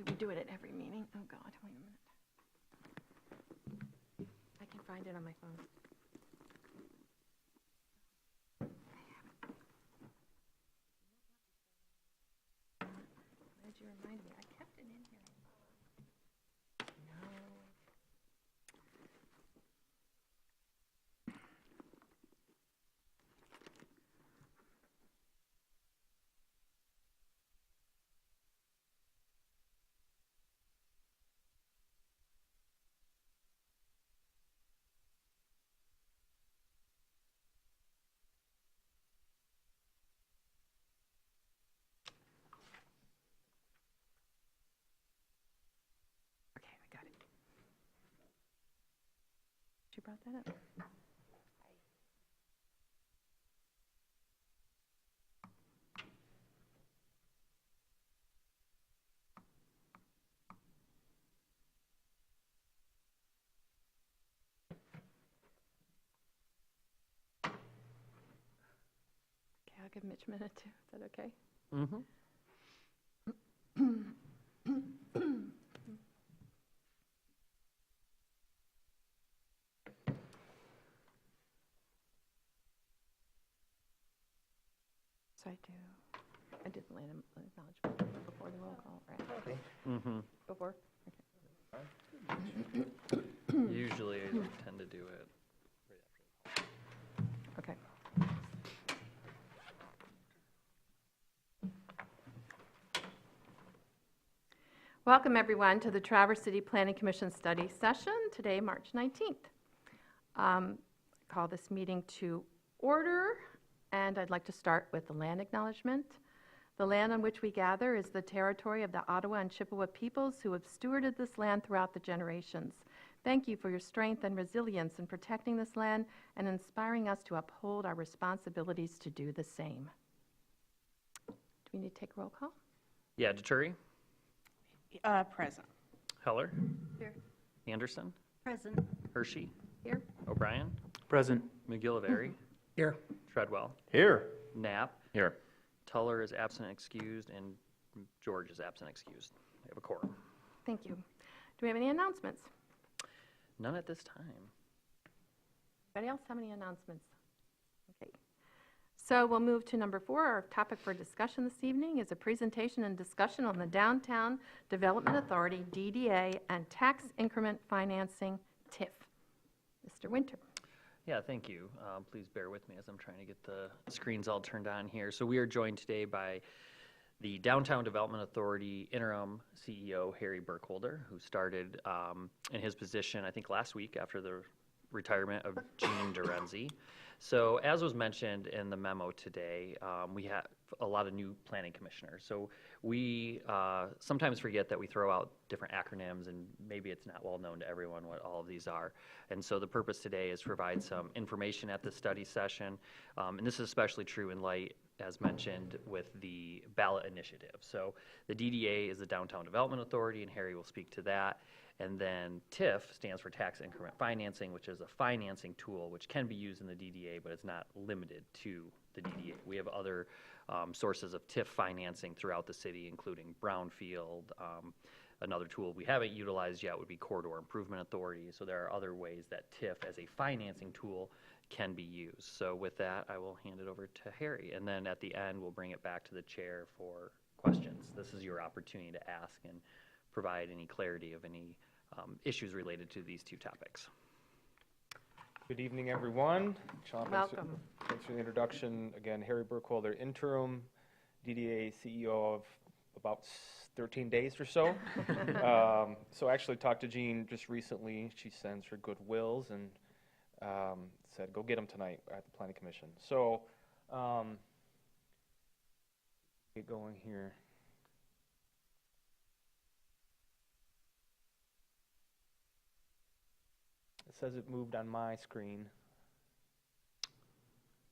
We do it at every meeting. Oh, God, wait a minute. I can find it on my phone. Why did you remind me? I kept it in here. No. Okay, I got it. She brought that up. Okay, I'll give Mitch a minute too. Is that okay? Mm-hmm. So I did the land acknowledgement before the roll call, right? Mm-hmm. Before? Usually I tend to do it right after. Okay. Welcome, everyone, to the Traverse City Planning Commission study session, today, March 19th. I call this meeting to order, and I'd like to start with the land acknowledgement. The land on which we gather is the territory of the Ottawa and Chippewa peoples who have stewarded this land throughout the generations. Thank you for your strength and resilience in protecting this land and inspiring us to uphold our responsibilities to do the same. Do we need to take a roll call? Yeah, Deturi, Present. Heller, Here. Anderson, Present. Hershey, Here. O'Brien, Present. McGillivray, Here. Treadwell, Here. Knapp, Here. Tuller is absent excused, and George is absent excused. We have a quorum. Thank you. Do we have any announcements? None at this time. Anybody else have any announcements? Okay. So we'll move to number 4. Our topic for discussion this evening is a presentation and discussion on the Downtown Development Authority, DDA, and tax increment financing, TIF. Mr. Winter. Yeah, thank you. Please bear with me as I'm trying to get the screens all turned on here. So we are joined today by the Downtown Development Authority interim CEO, Harry Burkholder, who started in his position, I think, last week after the retirement of Jean Dorenzi. So as was mentioned in the memo today, we have a lot of new planning commissioners. So we sometimes forget that we throw out different acronyms, and maybe it's not well known to everyone what all of these are. And so the purpose today is to provide some information at the study session. And this is especially true in light, as mentioned, with the ballot initiative. So the DDA is the Downtown Development Authority, and Harry will speak to that. And then TIF stands for Tax Increment Financing, which is a financing tool which can be used in the DDA, but it's not limited to the DDA. We have other sources of TIF financing throughout the city, including Brownfield. Another tool we haven't utilized yet would be Corridor Improvement Authority. So there are other ways that TIF as a financing tool can be used. So with that, I will hand it over to Harry. And then at the end, we'll bring it back to the chair for questions. This is your opportunity to ask and provide any clarity of any issues related to these two topics. Good evening, everyone. Sean, Welcome. Thanks for the introduction. Again, Harry Burkholder, interim DDA CEO of about 13 days or so. So I actually talked to Jean just recently. She sends her good wills and said, go get them tonight at the Planning Commission. So get going here. It says it moved on my screen.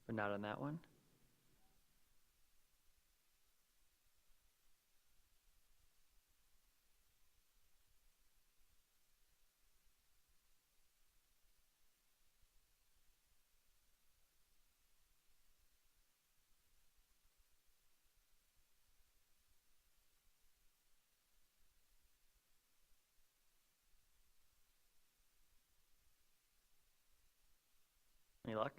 But not on that one? Any luck?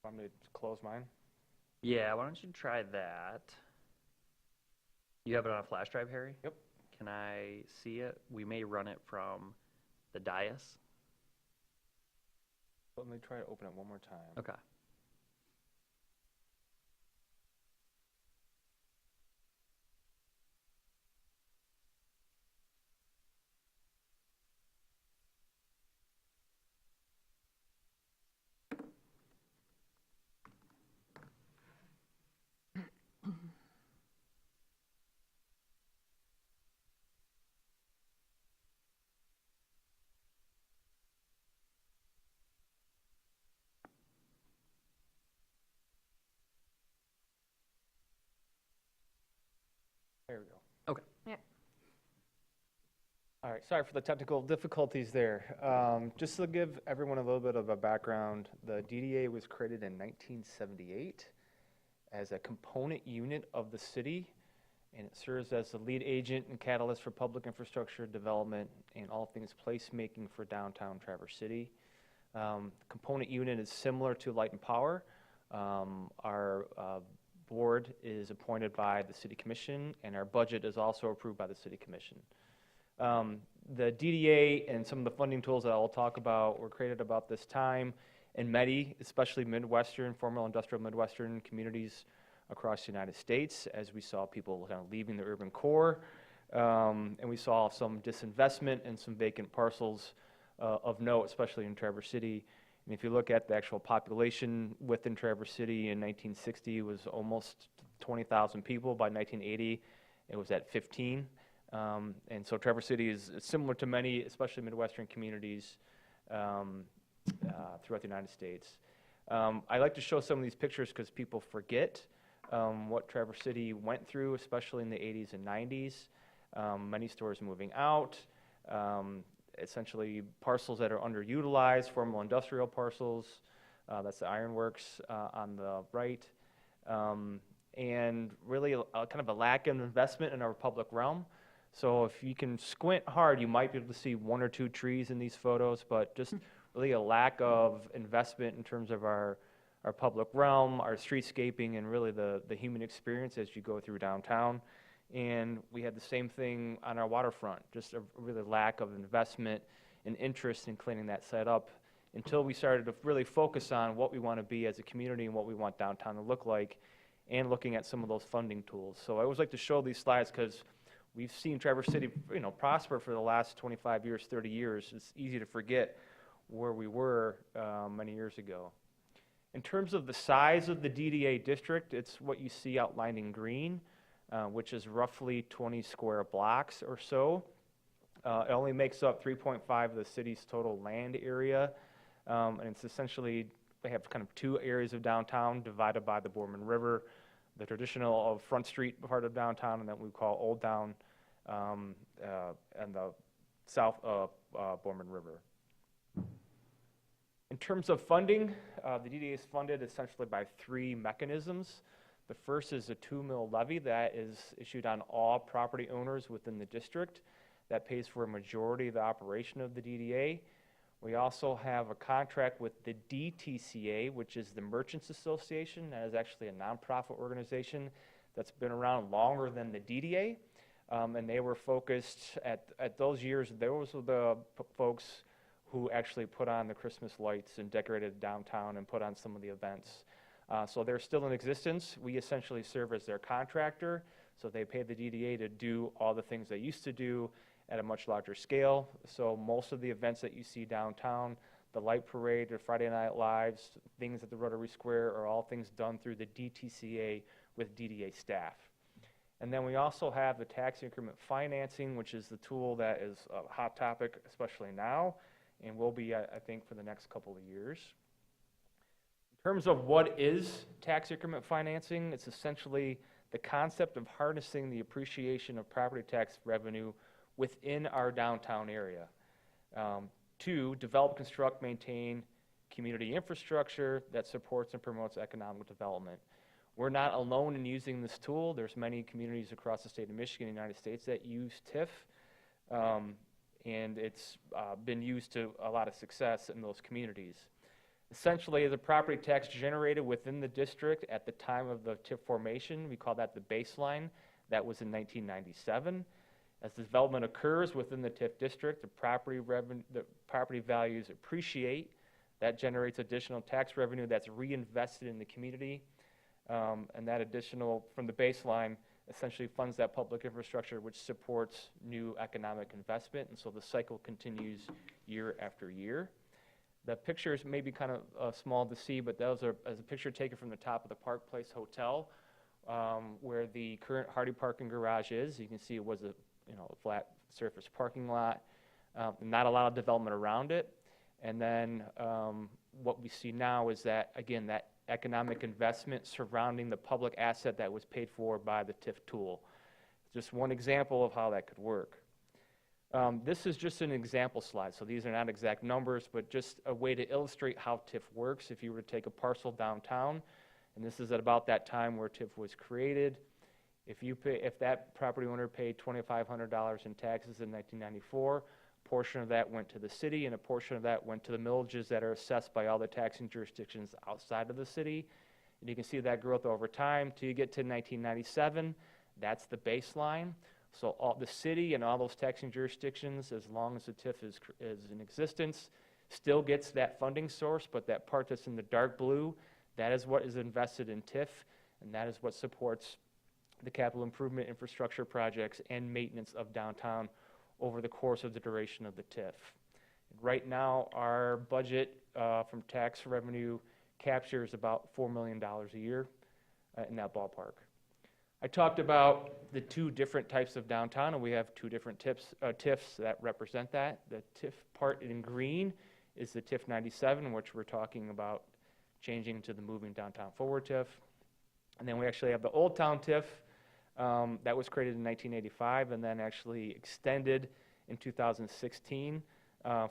Want me to close mine? Yeah, why don't you try that? You have it on a flash drive, Harry? Yep. Can I see it? We may run it from the dais. Let me try to open it one more time. Okay. There we go. Okay. Yeah. All right, sorry for the technical difficulties there. Just to give everyone a little bit of a background, the DDA was created in 1978 as a component unit of the city, and it serves as the lead agent and catalyst for public infrastructure development and all things placemaking for downtown Traverse City. The component unit is similar to Light and Power. Our board is appointed by the City Commission, and our budget is also approved by the City Commission. The DDA and some of the funding tools that I'll talk about were created about this time in many, especially Midwestern, former industrial Midwestern communities across the United States, as we saw people kind of leaving the urban core, and we saw some disinvestment and some vacant parcels of note, especially in Traverse City. And if you look at the actual population within Traverse City in 1960, it was almost 20,000 people. By 1980, it was at 15. And so Traverse City is similar to many, especially Midwestern communities throughout the United States. I like to show some of these pictures because people forget what Traverse City went through, especially in the 80s and 90s. Many stores moving out, essentially parcels that are underutilized, formal industrial parcels. That's the ironworks on the right. And really kind of a lack of investment in our public realm. So if you can squint hard, you might be able to see one or two trees in these photos, but just really a lack of investment in terms of our public realm, our streetscaping, and really the human experience as you go through downtown. And we had the same thing on our waterfront, just a really lack of investment and interest in cleaning that site up until we started to really focus on what we want to be as a community and what we want downtown to look like, and looking at some of those funding tools. So I always like to show these slides because we've seen Traverse City, prosper for the last 25 years, 30 years. It's easy to forget where we were many years ago. In terms of the size of the DDA district, it's what you see outlined in green, which is roughly 20 square blocks or so. It only makes up 3.5 of the city's total land area, and it's essentially, they have kind of two areas of downtown divided by the Boardman River, the traditional Front Street part of downtown, and that we call Old Town, and the south of Boardman River. In terms of funding, the DDA is funded essentially by three mechanisms. The first is a 2 mil levy that is issued on all property owners within the district. That pays for a majority of the operation of the DDA. We also have a contract with the DTCA, which is the Merchants Association. That is actually a nonprofit organization that's been around longer than the DDA. And they were focused at those years, those were the folks who actually put on the Christmas lights and decorated downtown and put on some of the events. So they're still in existence. We essentially serve as their contractor. So they pay the DDA to do all the things they used to do at a much larger scale. So most of the events that you see downtown, the light parade, the Friday Night Lives, things at the Rotary Square, are all things done through the DTCA with DDA staff. And then we also have the tax increment financing, which is the tool that is a hot topic, especially now, and will be, I think, for the next couple of years. In terms of what is tax increment financing, it's essentially the concept of harnessing the appreciation of property tax revenue within our downtown area to develop, construct, maintain community infrastructure that supports and promotes economic development. We're not alone in using this tool. There's many communities across the state of Michigan and the United States that use TIF, and it's been used to a lot of success in those communities. Essentially, the property tax generated within the district at the time of the TIF formation, we call that the baseline. That was in 1997. As development occurs within the TIF district, the property values appreciate. That generates additional tax revenue that's reinvested in the community. And that additional, from the baseline, essentially funds that public infrastructure, which supports new economic investment. And so the cycle continues year after year. The pictures may be kind of small to see, but those are as a picture taken from the top of the Park Place Hotel, where the current Hardy Parking Garage is. You can see it was a flat surface parking lot, not a lot of development around it. And then what we see now is that, again, that economic investment surrounding the public asset that was paid for by the TIF tool. Just one example of how that could work. This is just an example slide, so these are not exact numbers, but just a way to illustrate how TIF works. If you were to take a parcel downtown, and this is at about that time where TIF was created, if that property owner paid $2,500 in taxes in 1994, a portion of that went to the city, and a portion of that went to the millages that are assessed by all the taxing jurisdictions outside of the city. And you can see that growth over time till you get to 1997. That's the baseline. So all the city and all those taxing jurisdictions, as long as the TIF is in existence, still gets that funding source, but that part that's in the dark blue, that is what is invested in TIF, and that is what supports the capital improvement infrastructure projects and maintenance of downtown over the course of the duration of the TIF. Right now, our budget from tax revenue capture is about $4 million a year in that ballpark. I talked about the two different types of downtown, and we have two different TIFs that represent that. The TIF part in green is the TIF 97, which we're talking about changing to the Moving Downtown Forward TIF. And then we actually have the Old Town TIF that was created in 1985 and then actually extended in 2016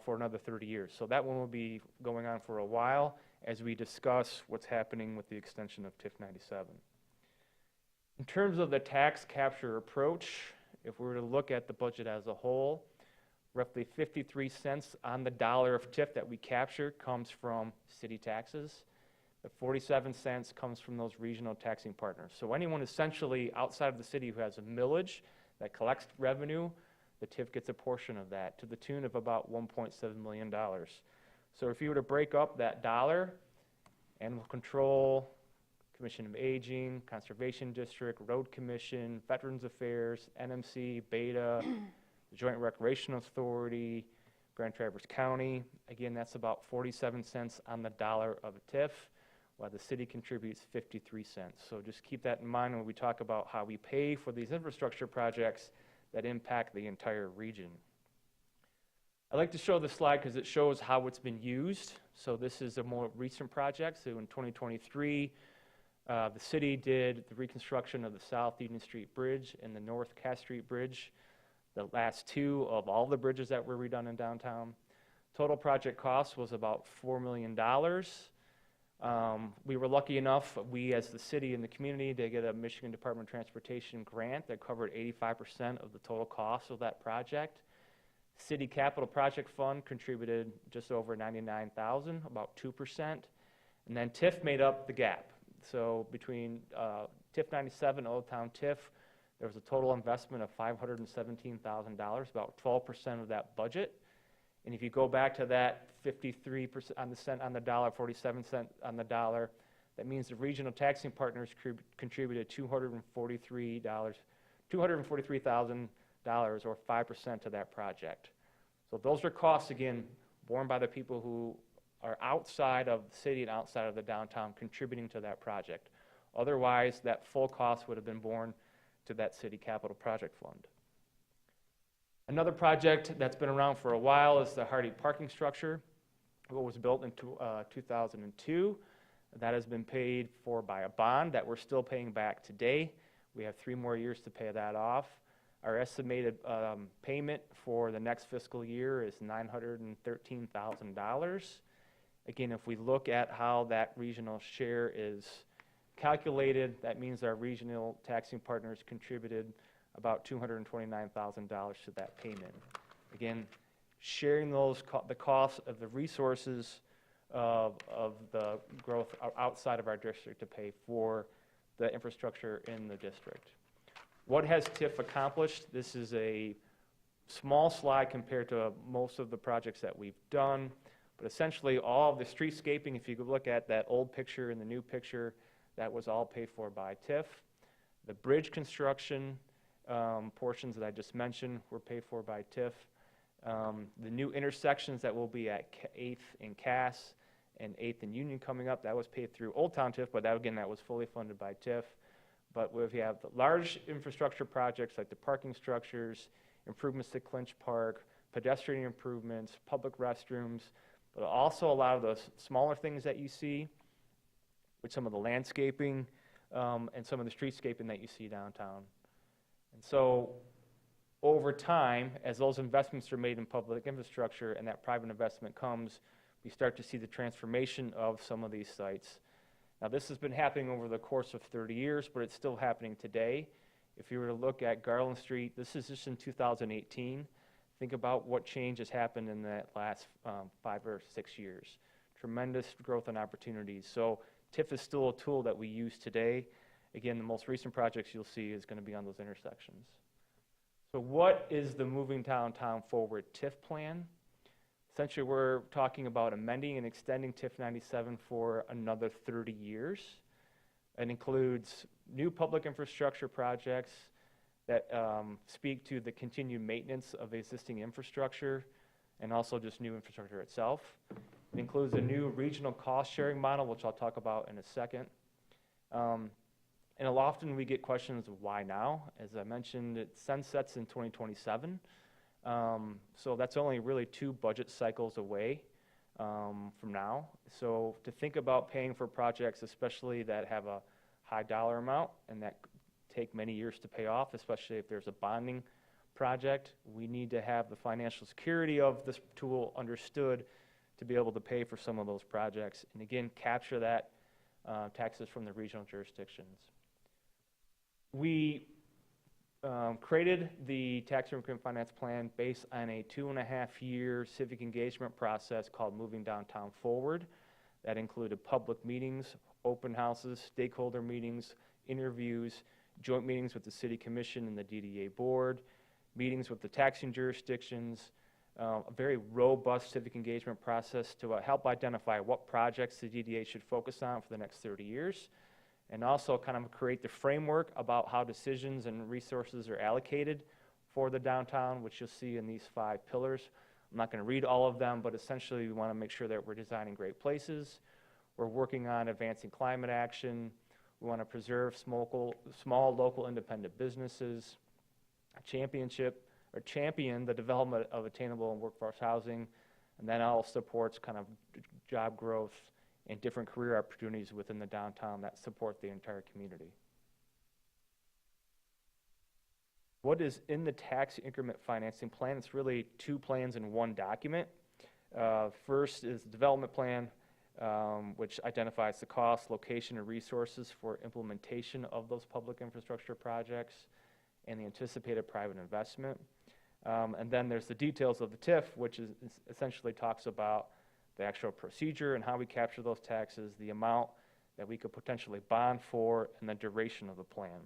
for another 30 years. So that one will be going on for a while as we discuss what's happening with the extension of TIF 97. In terms of the tax capture approach, if we were to look at the budget as a whole, roughly 53 cents on the dollar of TIF that we capture comes from city taxes. The 47 cents comes from those regional taxing partners. So anyone essentially outside of the city who has a millage that collects revenue, the TIF gets a portion of that to the tune of about $1.7 million. So if you were to break up that dollar, animal control, Commission of Aging, Conservation District, Road Commission, Veterans Affairs, NMC, Beta, the Joint Recreation Authority, Grand Traverse County. Again, that's about 47 cents on the dollar of a TIF, while the city contributes 53 cents. So just keep that in mind when we talk about how we pay for these infrastructure projects that impact the entire region. I like to show this slide because it shows how it's been used. So this is a more recent project. So in 2023, the city did the reconstruction of the South Union Street Bridge and the North Cass Street Bridge, the last two of all the bridges that were redone in downtown. Total project cost was about $4 million. We were lucky enough, we as the city and the community, to get a Michigan Department of Transportation grant that covered 85% of the total cost of that project. City Capital Project Fund contributed just over $99,000, about 2%. And then TIF made up the gap. So between TIF 97 and Old Town TIF, there was a total investment of $517,000, about 12% of that budget. And if you go back to that 53% on the cent on the dollar, 47 cents on the dollar, that means the regional taxing partners contributed $243,000 or 5% to that project. So those are costs, again, borne by the people who are outside of the city and outside of the downtown contributing to that project. Otherwise, that full cost would have been borne to that city capital project fund. Another project that's been around for a while is the Hardy parking structure. It was built in 2002. That has been paid for by a bond that we're still paying back today. We have 3 more years to pay that off. Our estimated payment for the next fiscal year is $913,000. Again, if we look at how that regional share is calculated, that means our regional taxing partners contributed about $229,000 to that payment. Again, sharing the cost of the resources of the growth outside of our district to pay for the infrastructure in the district. What has TIF accomplished? This is a small slide compared to most of the projects that we've done, but essentially all of the streetscaping, if you could look at that old picture and the new picture, that was all paid for by TIF. The bridge construction portions that I just mentioned were paid for by TIF. The new intersections that will be at 8th and Cass and 8th and Union coming up, that was paid through Old Town TIF, but that, again, that was fully funded by TIF. But if you have the large infrastructure projects like the parking structures, improvements to Clinch Park, pedestrian improvements, public restrooms, but also a lot of those smaller things that you see with some of the landscaping and some of the streetscaping that you see downtown. And so over time, as those investments are made in public infrastructure and that private investment comes, we start to see the transformation of some of these sites. Now, this has been happening over the course of 30 years, but it's still happening today. If you were to look at Garland Street, this is just in 2018. Think about what change has happened in that last 5 or 6 years. Tremendous growth and opportunities. So TIF is still a tool that we use today. Again, the most recent projects you'll see is going to be on those intersections. So what is the Moving Downtown Forward TIF plan? Essentially, we're talking about amending and extending TIF 97 for another 30 years. It includes new public infrastructure projects that speak to the continued maintenance of existing infrastructure and also just new infrastructure itself. It includes a new regional cost-sharing model, which I'll talk about in a second. And often we get questions of why now. As I mentioned, it sunsets in 2027. So that's only really 2 budget cycles away from now. So to think about paying for projects, especially that have a high dollar amount and that take many years to pay off, especially if there's a bonding project, we need to have the financial security of this tool understood to be able to pay for some of those projects. And again, capture that taxes from the regional jurisdictions. We created the tax increment finance plan based on a 2.5-year civic engagement process called Moving Downtown Forward. That included public meetings, open houses, stakeholder meetings, interviews, joint meetings with the City Commission and the DDA Board, meetings with the taxing jurisdictions, a very robust civic engagement process to help identify what projects the DDA should focus on for the next 30 years, and also kind of create the framework about how decisions and resources are allocated for the downtown, which you'll see in these 5 pillars. I'm not going to read all of them, but essentially we want to make sure that we're designing great places. We're working on advancing climate action. We want to preserve small local independent businesses, champion the development of attainable and workforce housing, and then all supports kind of job growth and different career opportunities within the downtown that support the entire community. What is in the tax increment financing plan? It's really 2 plans in one document. First is the development plan, which identifies the cost, location, and resources for implementation of those public infrastructure projects and the anticipated private investment. And then there's the details of the TIF, which essentially talks about the actual procedure and how we capture those taxes, the amount that we could potentially bond for, and the duration of the plan.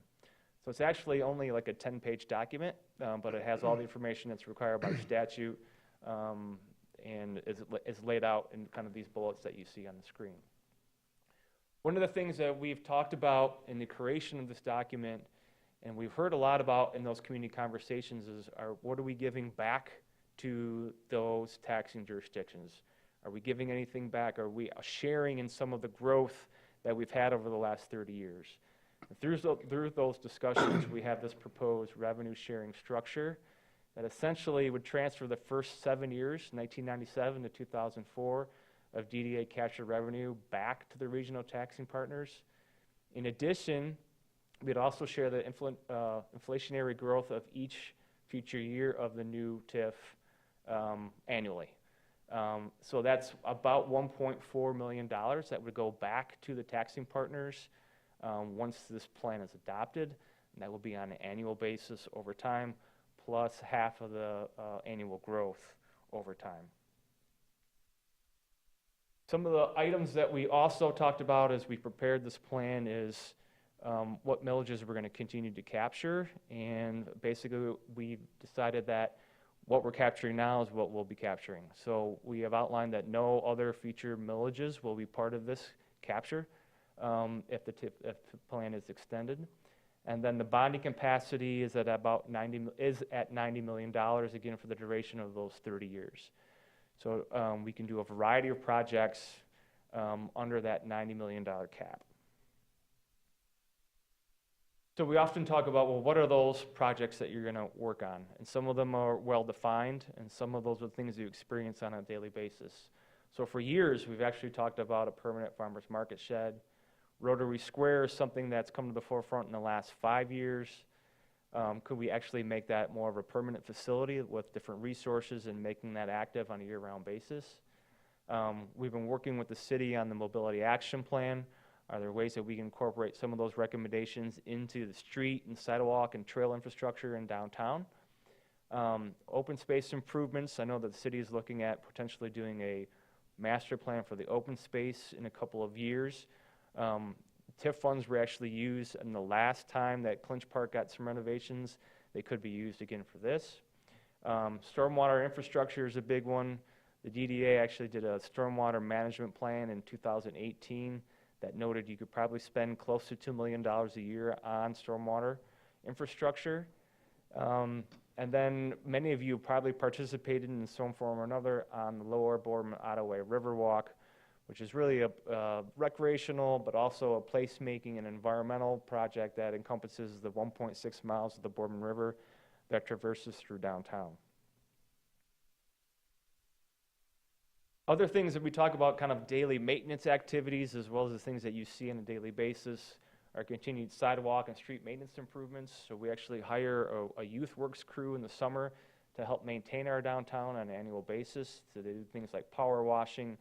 So it's actually only like a 10-page document, but it has all the information that's required by statute and is laid out in kind of these bullets that you see on the screen. One of the things that we've talked about in the creation of this document, and we've heard a lot about in those community conversations, is what are we giving back to those taxing jurisdictions? Are we giving anything back? Are we sharing in some of the growth that we've had over the last 30 years? And through those discussions, we have this proposed revenue sharing structure that essentially would transfer the first 7 years, 1997 to 2004, of DDA captured revenue back to the regional taxing partners. In addition, we'd also share the inflationary growth of each future year of the new TIF annually. So that's about $1.4 million that would go back to the taxing partners once this plan is adopted, and that will be on an annual basis over time, plus half of the annual growth over time. Some of the items that we also talked about as we prepared this plan is what millages we're going to continue to capture. And basically, we decided that what we're capturing now is what we'll be capturing. So we have outlined that no other future millages will be part of this capture if the plan is extended. And then the bonding capacity is at about $90 million, again, for the duration of those 30 years. So we can do a variety of projects under that $90 million cap. So we often talk about, well, what are those projects that you're going to work on? And some of them are well-defined, and some of those are things you experience on a daily basis. So for years, we've actually talked about a permanent farmer's market shed. Rotary Square is something that's come to the forefront in the last 5 years. Could we actually make that more of a permanent facility with different resources and making that active on a year-round basis? We've been working with the city on the mobility action plan. Are there ways that we can incorporate some of those recommendations into the street and sidewalk and trail infrastructure in downtown? Open space improvements. I know that the city is looking at potentially doing a master plan for the open space in a couple of years. TIF funds were actually used in the last time that Clinch Park got some renovations. They could be used again for this. Stormwater infrastructure is a big one. The DDA actually did a stormwater management plan in 2018 that noted you could probably spend close to $2 million a year on stormwater infrastructure. And then many of you probably participated in some form or another on the Lower Boardman Ottaway Riverwalk, which is really a recreational but also a placemaking and environmental project that encompasses the 1.6 miles of the Boardman River that traverses through downtown. Other things that we talk about, kind of daily maintenance activities, as well as the things that you see on a daily basis, are continued sidewalk and street maintenance improvements. So we actually hire a youth works crew in the summer to help maintain our downtown on an annual basis. So they do things like power washing.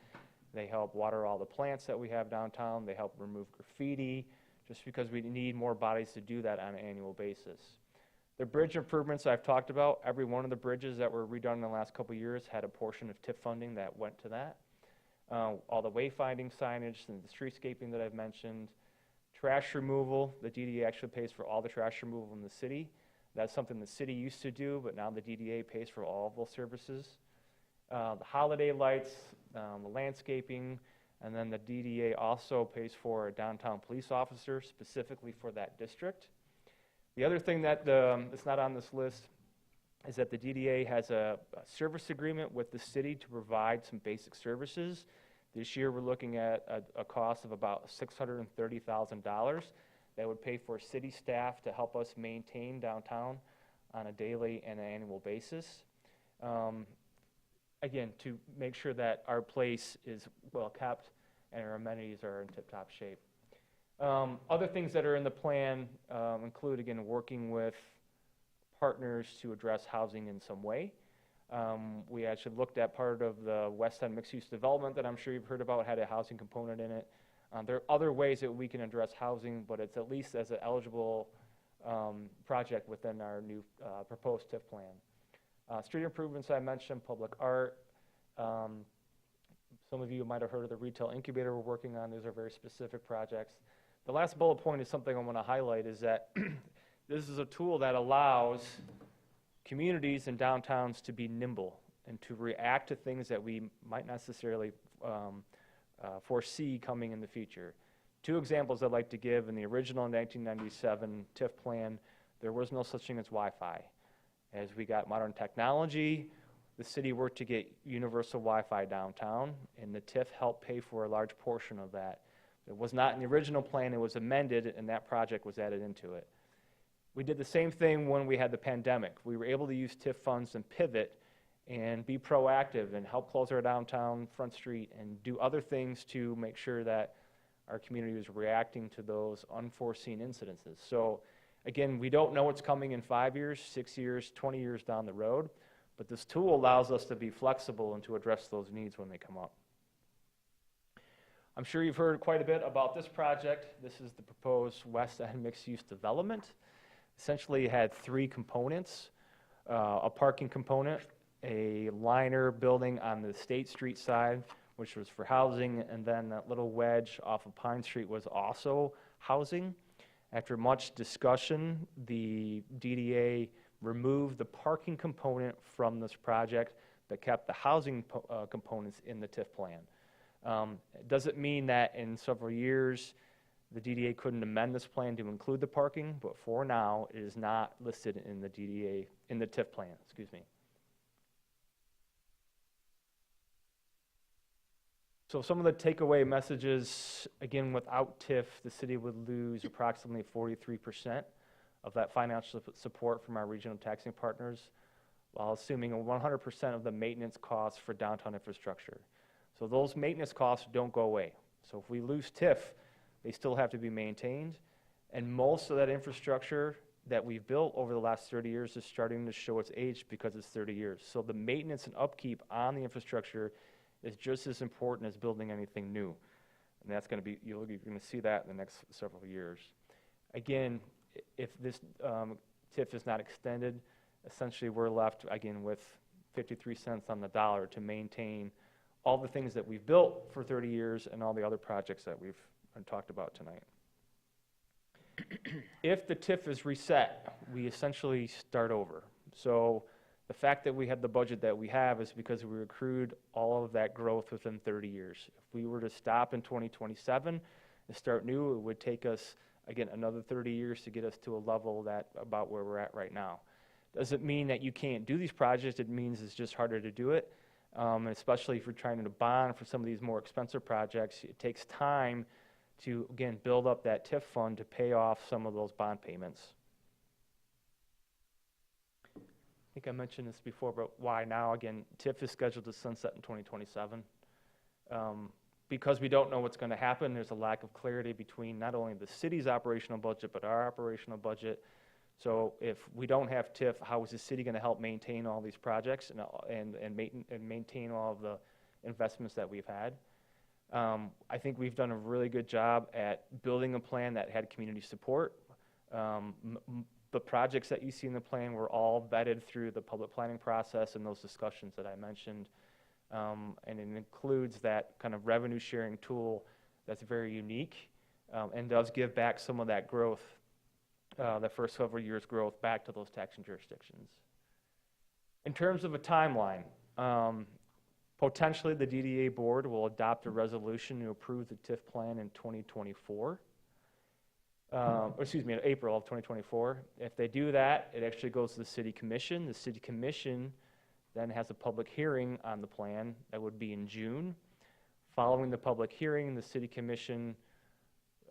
They help water all the plants that we have downtown. They help remove graffiti, just because we need more bodies to do that on an annual basis. The bridge improvements I've talked about, every one of the bridges that were redone in the last couple of years had a portion of TIF funding that went to that. All the wayfinding signage and the streetscaping that I've mentioned. Trash removal, the DDA actually pays for all the trash removal in the city. That's something the city used to do, but now the DDA pays for all of those services. The holiday lights, the landscaping, and then the DDA also pays for a downtown police officer specifically for that district. The other thing that that's not on this list is that the DDA has a service agreement with the city to provide some basic services. This year we're looking at a cost of about $630,000 that would pay for city staff to help us maintain downtown on a daily and an annual basis. Again, to make sure that our place is well kept and our amenities are in tip-top shape. Other things that are in the plan include, again, working with partners to address housing in some way. We actually looked at part of the West End mixed-use development that I'm sure you've heard about, had a housing component in it. There are other ways that we can address housing, but it's at least as an eligible project within our new proposed TIF plan. Street improvements I mentioned, public art. Some of you might have heard of the retail incubator we're working on. These are very specific projects. The last bullet point is something I want to highlight, is that this is a tool that allows communities and downtowns to be nimble and to react to things that we might not necessarily foresee coming in the future. Two examples I'd like to give. In the original 1997 TIF plan, there was no such thing as Wi-Fi. As we got modern technology, the city worked to get universal Wi-Fi downtown, and the TIF helped pay for a large portion of that. It was not in the original plan, it was amended, and that project was added into it. We did the same thing when we had the pandemic. We were able to use TIF funds and pivot and be proactive and help close our downtown Front Street and do other things to make sure that our community was reacting to those unforeseen incidences. So again, we don't know what's coming in 5 years, 6 years, 20 years down the road, but this tool allows us to be flexible and to address those needs when they come up. I'm sure you've heard quite a bit about this project. This is the proposed West End mixed-use development. Essentially, it had three components: a parking component, a liner building on the State Street side, which was for housing, and then that little wedge off of Pine Street was also housing. After much discussion, the DDA removed the parking component from this project, but kept the housing components in the TIF plan. It doesn't mean that in several years, the DDA couldn't amend this plan to include the parking, but for now, it is not listed in the DDA, in the TIF plan, excuse me. So some of the takeaway messages, again, without TIF, the city would lose approximately 43% of that financial support from our regional taxing partners, while assuming 100% of the maintenance costs for downtown infrastructure. So those maintenance costs don't go away. So if we lose TIF, they still have to be maintained, and most of that infrastructure that we've built over the last 30 years is starting to show its age because it's 30 years. So the maintenance and upkeep on the infrastructure is just as important as building anything new. And that's going to be, you're going to see that in the next several years. Again, if this TIF is not extended, essentially we're left, again, with 53 cents on the dollar to maintain all the things that we've built for 30 years and all the other projects that we've talked about tonight. If the TIF is reset, we essentially start over. So the fact that we had the budget that we have is because we accrued all of that growth within 30 years. If we were to stop in 2027 and start new, it would take us, again, another 30 years to get us to a level that about where we're at right now. Doesn't mean that you can't do these projects. It means it's just harder to do it, especially if you're trying to bond for some of these more expensive projects. It takes time to, again, build up that TIF fund to pay off some of those bond payments. I think I mentioned this before, but why now? Again, TIF is scheduled to sunset in 2027. Because we don't know what's going to happen, there's a lack of clarity between not only the city's operational budget, but our operational budget. So if we don't have TIF, how is the city going to help maintain all these projects and maintain all of the investments that we've had? I think we've done a really good job at building a plan that had community support. The projects that you see in the plan were all vetted through the public planning process and those discussions that I mentioned. And it includes that kind of revenue sharing tool that's very unique and does give back some of that growth, the first several years' growth back to those taxing jurisdictions. In terms of a timeline, potentially the DDA board will adopt a resolution to approve the TIF plan in 2024. In April of 2024. If they do that, it actually goes to the city commission. The city commission then has a public hearing on the plan that would be in June. Following the public hearing, the city commission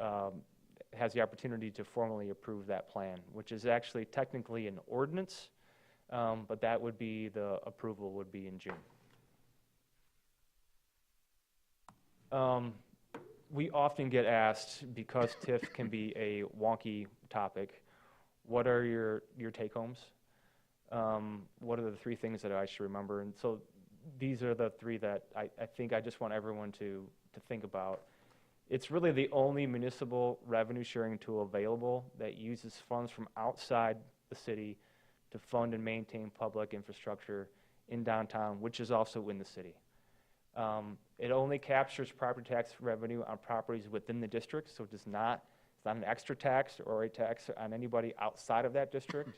has the opportunity to formally approve that plan, which is actually technically an ordinance, but that would be, the approval would be in June. We often get asked, because TIF can be a wonky topic, what are your take-homes? What are the three things that I should remember? And so these are the three that I think I just want everyone to think about. It's really the only municipal revenue sharing tool available that uses funds from outside the city to fund and maintain public infrastructure in downtown, which is also in the city. It only captures property tax revenue on properties within the district, so it's not an extra tax or a tax on anybody outside of that district.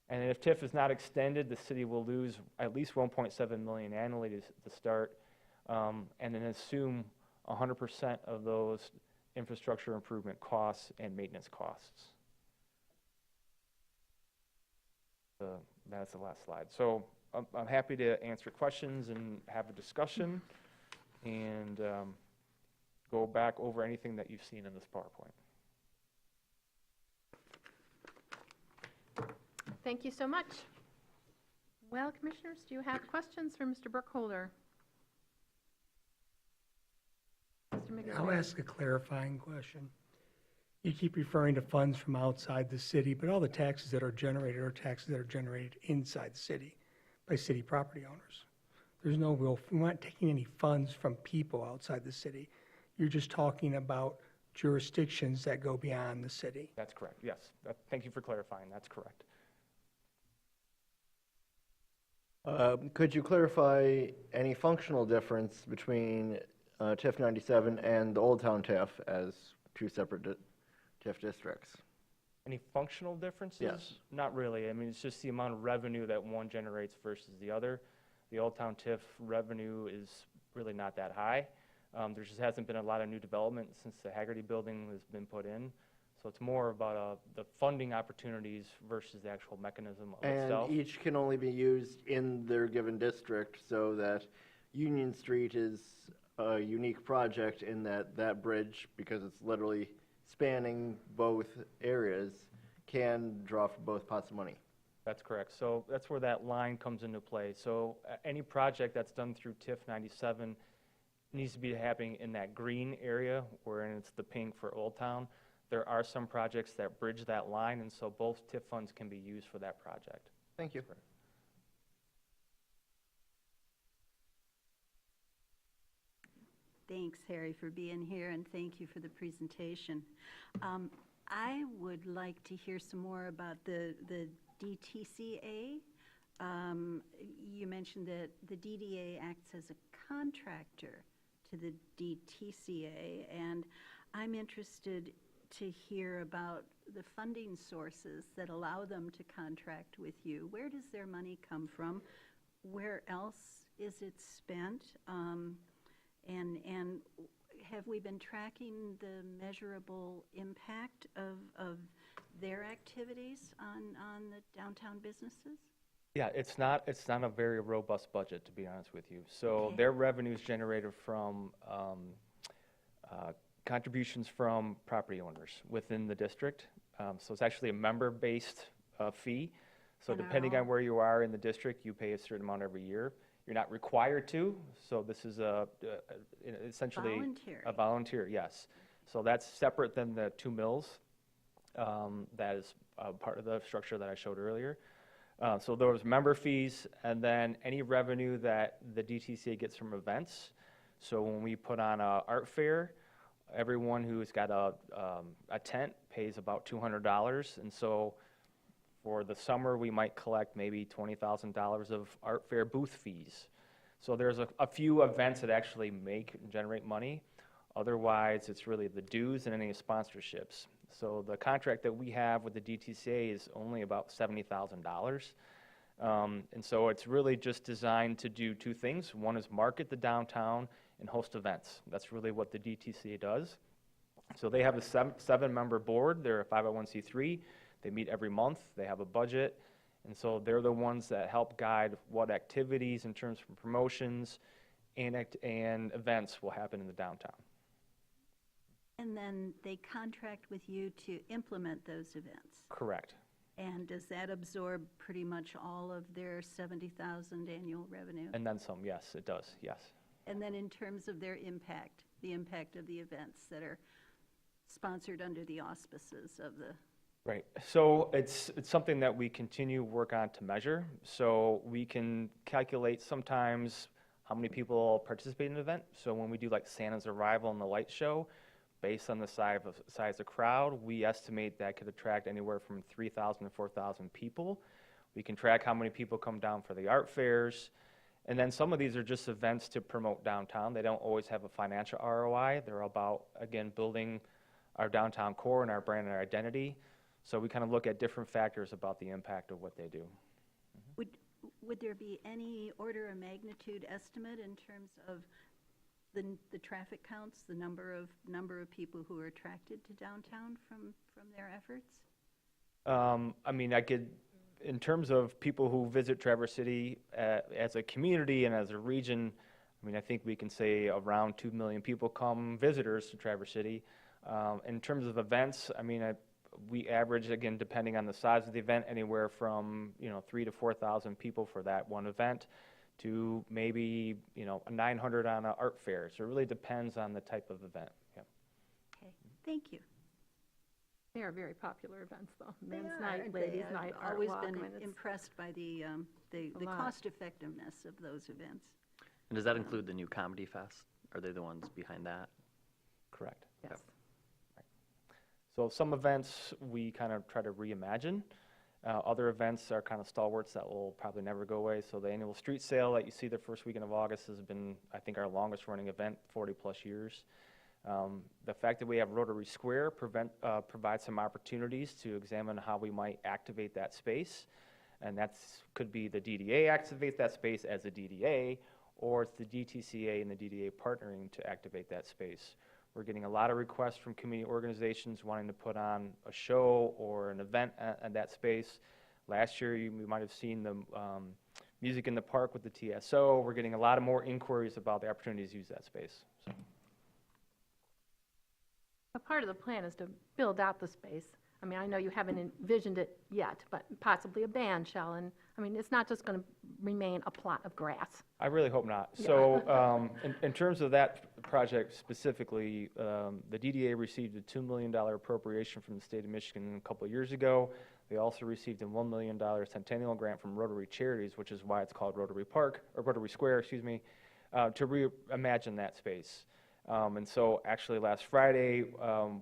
And if TIF is not extended, the city will lose at least $1.7 million annually to start, and then assume 100% of those infrastructure improvement costs and maintenance costs. That's the last slide. So I'm happy to answer questions and have a discussion and go back over anything that you've seen in this PowerPoint. Thank you so much. Well, commissioners, do you have questions for Mr. Burkholder? Mr. McGuire? I'll ask a clarifying question. You keep referring to funds from outside the city, but all the taxes that are generated are taxes that are generated inside the city by city property owners. There's no real, we're not taking any funds from people outside the city. You're just talking about jurisdictions that go beyond the city. That's correct, yes. Thank you for clarifying, that's correct. Could you clarify any functional difference between TIF 97 and the Old Town TIF as two separate TIF districts? Any functional differences? Yes. Not really. I mean, it's just the amount of revenue that one generates versus the other. The Old Town TIF revenue is really not that high. There just hasn't been a lot of new development since the Haggerty building has been put in. So it's more about the funding opportunities versus the actual mechanism of itself. And each can only be used in their given district, so that Union Street is a unique project in that that bridge, because it's literally spanning both areas, can draw from both pots of money. That's correct. So that's where that line comes into play. So any project that's done through TIF 97 needs to be happening in that green area, wherein it's the pink for Old Town. There are some projects that bridge that line, and so both TIF funds can be used for that project. Thank you. Thanks, Harry, for being here, and thank you for the presentation. I would like to hear some more about the DTCA. You mentioned that the DDA acts as a contractor to the DTCA, and I'm interested to hear about the funding sources that allow them to contract with you. Where does their money come from? Where else is it spent? And have we been tracking the measurable impact of their activities on the downtown businesses? Yeah, it's not a very robust budget, to be honest with you. So Okay. their revenue is generated from contributions from property owners within the district. So it's actually a member-based fee. So And are depending all- on where you are in the district, you pay a certain amount every year. You're not required to, so this is essentially Voluntary. a volunteer, yes. So that's separate than the 2 mills. That is part of the structure that I showed earlier. So those member fees, and then any revenue that the DTCA gets from events. So when we put on a art fair, everyone who's got a tent pays about $200, and so for the summer, we might collect maybe $20,000 of art fair booth fees. So there's a few events that actually generate money. Otherwise, it's really the dues and any sponsorships. So the contract that we have with the DTCA is only about $70,000. And so it's really just designed to do 2 things. One is market the downtown and host events. That's really what the DTCA does. So they have a 7-member board. They're a 501c3. They meet every month. They have a budget. And so they're the ones that help guide what activities in terms of promotions and events will happen in the downtown. And then they contract with you to implement those events. Correct. And does that absorb pretty much all of their $70,000 annual revenue? And then some, yes, it does, yes. And then in terms of their impact, the impact of the events that are sponsored under the auspices of the... Right. So it's something that we continue to work on to measure. So we can calculate sometimes how many people participate in an event. So when we do like Santa's Arrival and the light show, based on the size of crowd, we estimate that could attract anywhere from 3,000 to 4,000 people. We can track how many people come down for the art fairs. And then some of these are just events to promote downtown. They don't always have a financial ROI. They're about, again, building our downtown core and our brand and our identity. So we kind of look at different factors about the impact of what they do. Would there be any order of magnitude estimate in terms of the traffic counts, the number of people who are attracted to downtown from their efforts? I mean, in terms of people who visit Traverse City as a community and as a region, I mean, I think we can say around 2 million people come visitors to Traverse City. In terms of events, I mean, we average, again, depending on the size of the event, anywhere from 3,000 to 4,000 people for that one event, to maybe 900 on an art fair. So it really depends on the type of event. Yeah. Okay, thank you. They are very popular events, though. They Men's are, night, aren't they? ladies' I've night, art always walk. been I mean, it's impressed by the lot. cost effectiveness of those events. And does that include the new Comedy Fest? Are they the ones behind that? Correct. yes. So some events we kind of try to reimagine. Other events are kind of stalwarts that will probably never go away. So the annual street sale that you see the first weekend of August has been, I think, our longest running event, 40-plus years. The fact that we have Rotary Square provides some opportunities to examine how we might activate that space. And that could be the DDA activate that space as a DDA, or it's the DTCA and the DDA partnering to activate that space. We're getting a lot of requests from community organizations wanting to put on a show or an event at that space. Last year, we might have seen the Music in the Park with the TSO. We're getting a lot of more inquiries about the opportunities to use that space. So. A part of the plan is to build out the space. I mean, I know you haven't envisioned it yet, but possibly a band shell, and, I mean, it's not just going to remain a plot of grass. I really hope not. So in terms of that project specifically, the DDA received a $2 million appropriation from the state of Michigan a couple of years ago. They also received a $1 million centennial grant from Rotary Charities, which is why it's called Rotary Park, or Rotary Square, excuse me, to reimagine that space. And so actually last Friday,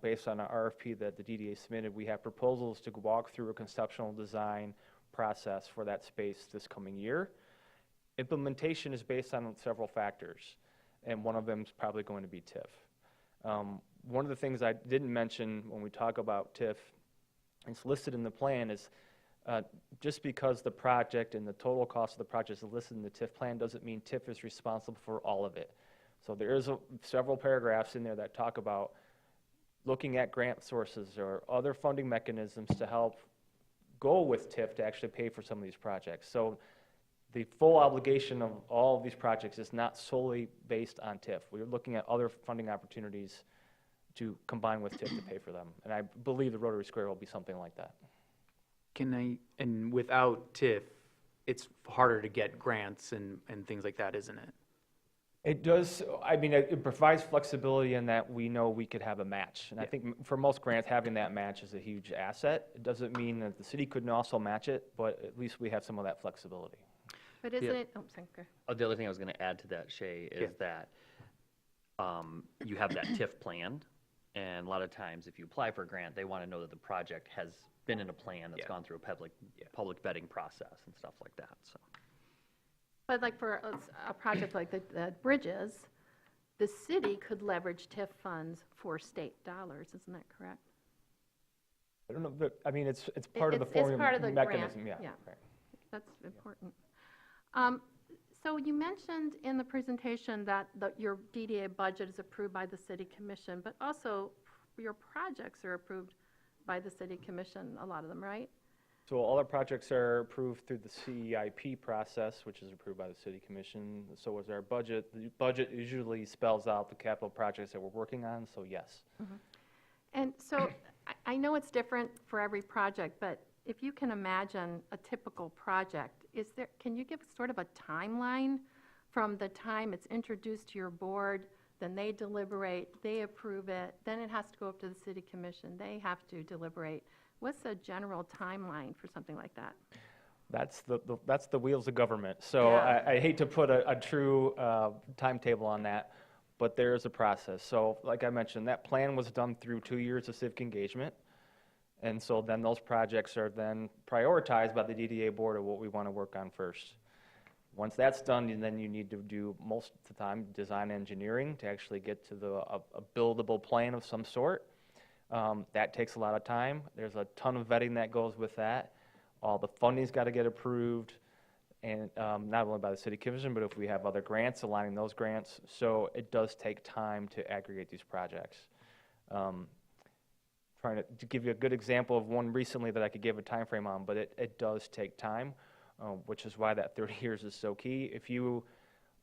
based on an RFP that the DDA submitted, we have proposals to walk through a conceptual design process for that space this coming year. Implementation is based on several factors, and one of them is probably going to be TIF. One of the things I didn't mention when we talk about TIF, and it's listed in the plan, is just because the project and the total cost of the project is listed in the TIF plan doesn't mean TIF is responsible for all of it. So there is several paragraphs in there that talk about looking at grant sources or other funding mechanisms to help go with TIF to actually pay for some of these projects. So the full obligation of all of these projects is not solely based on TIF. We're looking at other funding opportunities to combine with TIF to pay for them. And I believe the Rotary Square will be something like that. And without TIF, it's harder to get grants and things like that, isn't it? It does, I mean, it provides flexibility in that we know we could have a match. And I think for most grants, having that match is a huge asset. It doesn't mean that the city couldn't also match it, but at least we have some of that flexibility. But isn't it, oh, sorry, go ahead. The other thing I was going to add to that, Shay, is that you have that TIF planned, and a lot of times if you apply for a grant, they want to know that the project has been in a plan that's gone through a public vetting process and stuff like that. So. But like for a project like the bridges, the city could leverage TIF funds for state dollars, isn't that correct? I don't know, but I mean, it's part of the It's formula part of the mechanism, grant, yeah. yeah. Right. That's important. So you mentioned in the presentation that your DDA budget is approved by the city commission, but also your projects are approved by the city commission, a lot of them, right? So all our projects are approved through the CEIP process, which is approved by the city commission. So is our budget. The budget usually spells out the capital projects that we're working on, so yes. Mm-hmm. And so I know it's different for every project, but if you can imagine a typical project, can you give sort of a timeline from the time it's introduced to your board, then they deliberate, they approve it, then it has to go up to the city commission, they have to deliberate. What's a general timeline for something like that? That's the wheels of government. So Yeah. I hate to put a true timetable on that, but there is a process. So like I mentioned, that plan was done through 2 years of civic engagement. And so then those projects are then prioritized by the DDA board of what we want to work on first. Once that's done, then you need to do most of the time design engineering to actually get to a buildable plan of some sort. That takes a lot of time. There's a ton of vetting that goes with that. All the funding's got to get approved, and not only by the city commission, but if we have other grants, aligning those grants. So it does take time to aggregate these projects. Trying to give you a good example of one recently that I could give a time frame on, but it does take time, which is why that 30 years is so key. If you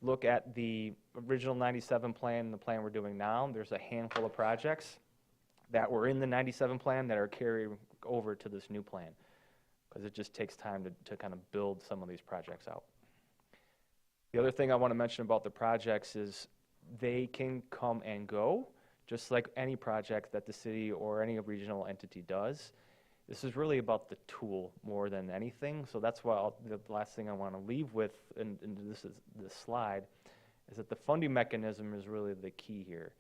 look at the original 97 plan and the plan we're doing now, there's a handful of projects that were in the 97 plan that are carried over to this new plan, because it just takes time to kind of build some of these projects out. The other thing I want to mention about the projects is they can come and go, just like any project that the city or any regional entity does. This is really about the tool more than anything. So that's why the last thing I want to leave with, and this slide, is that the funding mechanism is really the key here.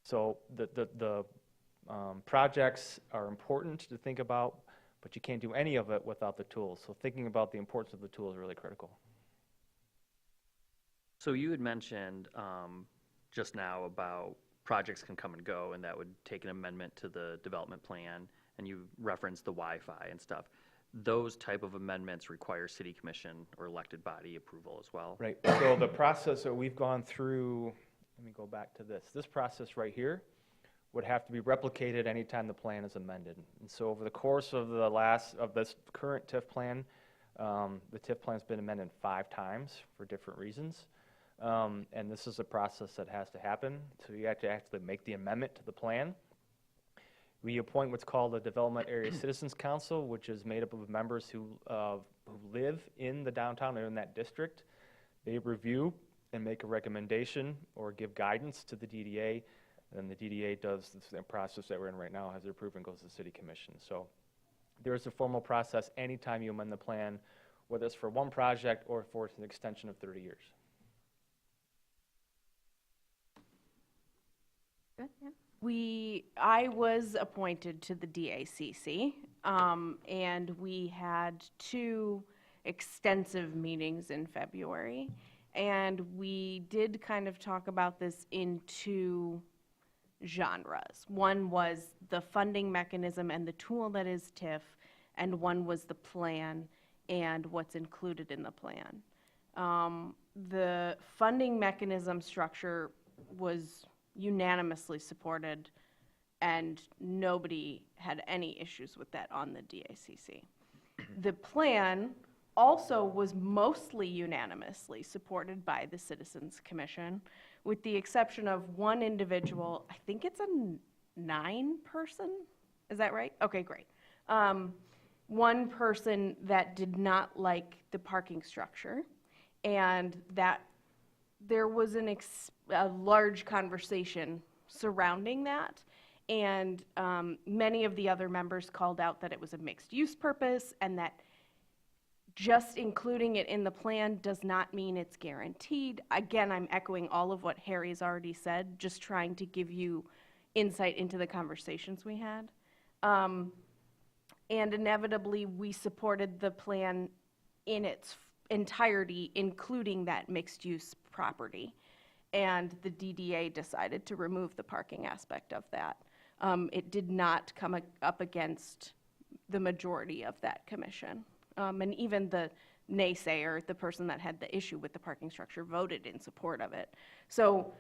So the Projects are important to think about, but you can't do any of it without the tools. So thinking about the importance of the tool is really critical. So you had mentioned just now about projects can come and go, and that would take an amendment to the development plan, and you referenced the Wi-Fi and stuff. Those type of amendments require city commission or elected body approval as well? Right, so the process that we've gone through, let me go back to this. This process right here would have to be replicated anytime the plan is amended. And so over the course of this current TIF plan, the TIF plan's been amended 5 times for different reasons. And this is a process that has to happen. So you have to actually make the amendment to the plan. We appoint what's called a Development Area Citizens Council, which is made up of members who live in the downtown or in that district. They review and make a recommendation or give guidance to the DDA. And then the DDA does the process that we're in right now, has it approved and goes to the city commission. So there's a formal process anytime you amend the plan, whether it's for one project or for an extension of 30 years. Good, yeah. I was appointed to the DACC, and we had 2 extensive meetings in February. And we did kind of talk about this in 2 genres. One was the funding mechanism and the tool that is TIF, and one was the plan and what's included in the plan. The funding mechanism structure was unanimously supported, and nobody had any issues with that on the DACC. The plan also was mostly unanimously supported by the Citizens Commission, with the exception of one individual. I think it's a 9-person, is that right? Okay, great. One person that did not like the parking structure, and that there was a large conversation surrounding that, and many of the other members called out that it was a mixed-use purpose, and that just including it in the plan does not mean it's guaranteed. Again, I'm echoing all of what Harry's already said, just trying to give you insight into the conversations we had. And inevitably, we supported the plan in its entirety, including that mixed-use property. And the DDA decided to remove the parking aspect of that. It did not come up against the majority of that commission. And even the naysayer, the person that had the issue with the parking structure, voted in support of it. So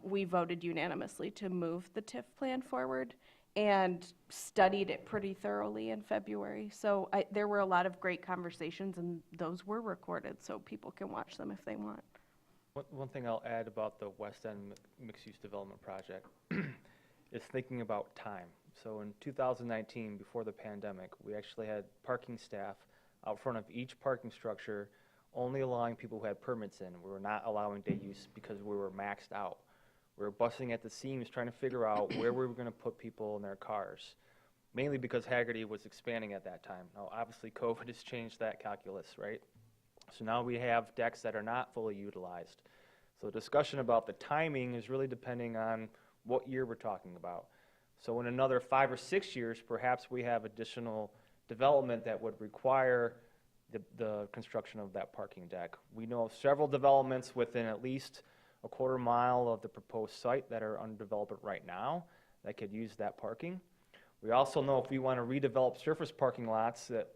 we voted unanimously to move the TIF plan forward and studied it pretty thoroughly in February. So there were a lot of great conversations, and those were recorded, so people can watch them if they want. One thing I'll add about the West End mixed-use development project is thinking about time. So in 2019, before the pandemic, we actually had parking staff out front of each parking structure, only allowing people who had permits in. We were not allowing day use because we were maxed out. We were busting at the seams trying to figure out where we were going to put people in their cars, mainly because Haggerty was expanding at that time. Now, obviously, COVID has changed that calculus, right? So now we have decks that are not fully utilized. So the discussion about the timing is really depending on what year we're talking about. So in another 5 or 6 years, perhaps we have additional development that would require the construction of that parking deck. We know of several developments within at least a quarter mile of the proposed site that are undeveloped right now that could use that parking. We also know if we want to redevelop surface parking lots that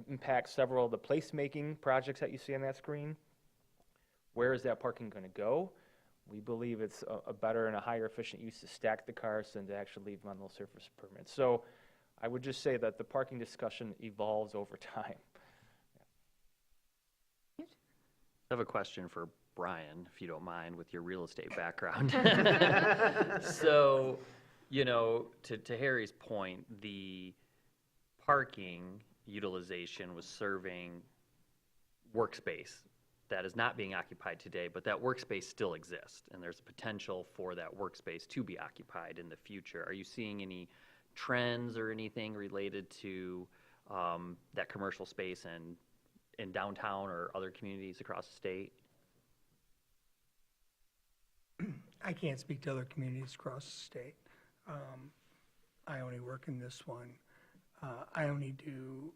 impact several of the placemaking projects that you see on that screen, where is that parking going to go? We believe it's a better and a higher efficient use to stack the cars than to actually leave them on those surface permits. So I would just say that the parking discussion evolves over time. I have a question for Brian, if you don't mind, with your real estate background. So, you know, to Harry's point, the parking utilization was serving workspace that is not being occupied today, but that workspace still exists, and there's potential for that workspace to be occupied in the future. Are you seeing any trends or anything related to that commercial space in downtown or other communities across the state? I can't speak to other communities across the state. I only work in this one. I only do,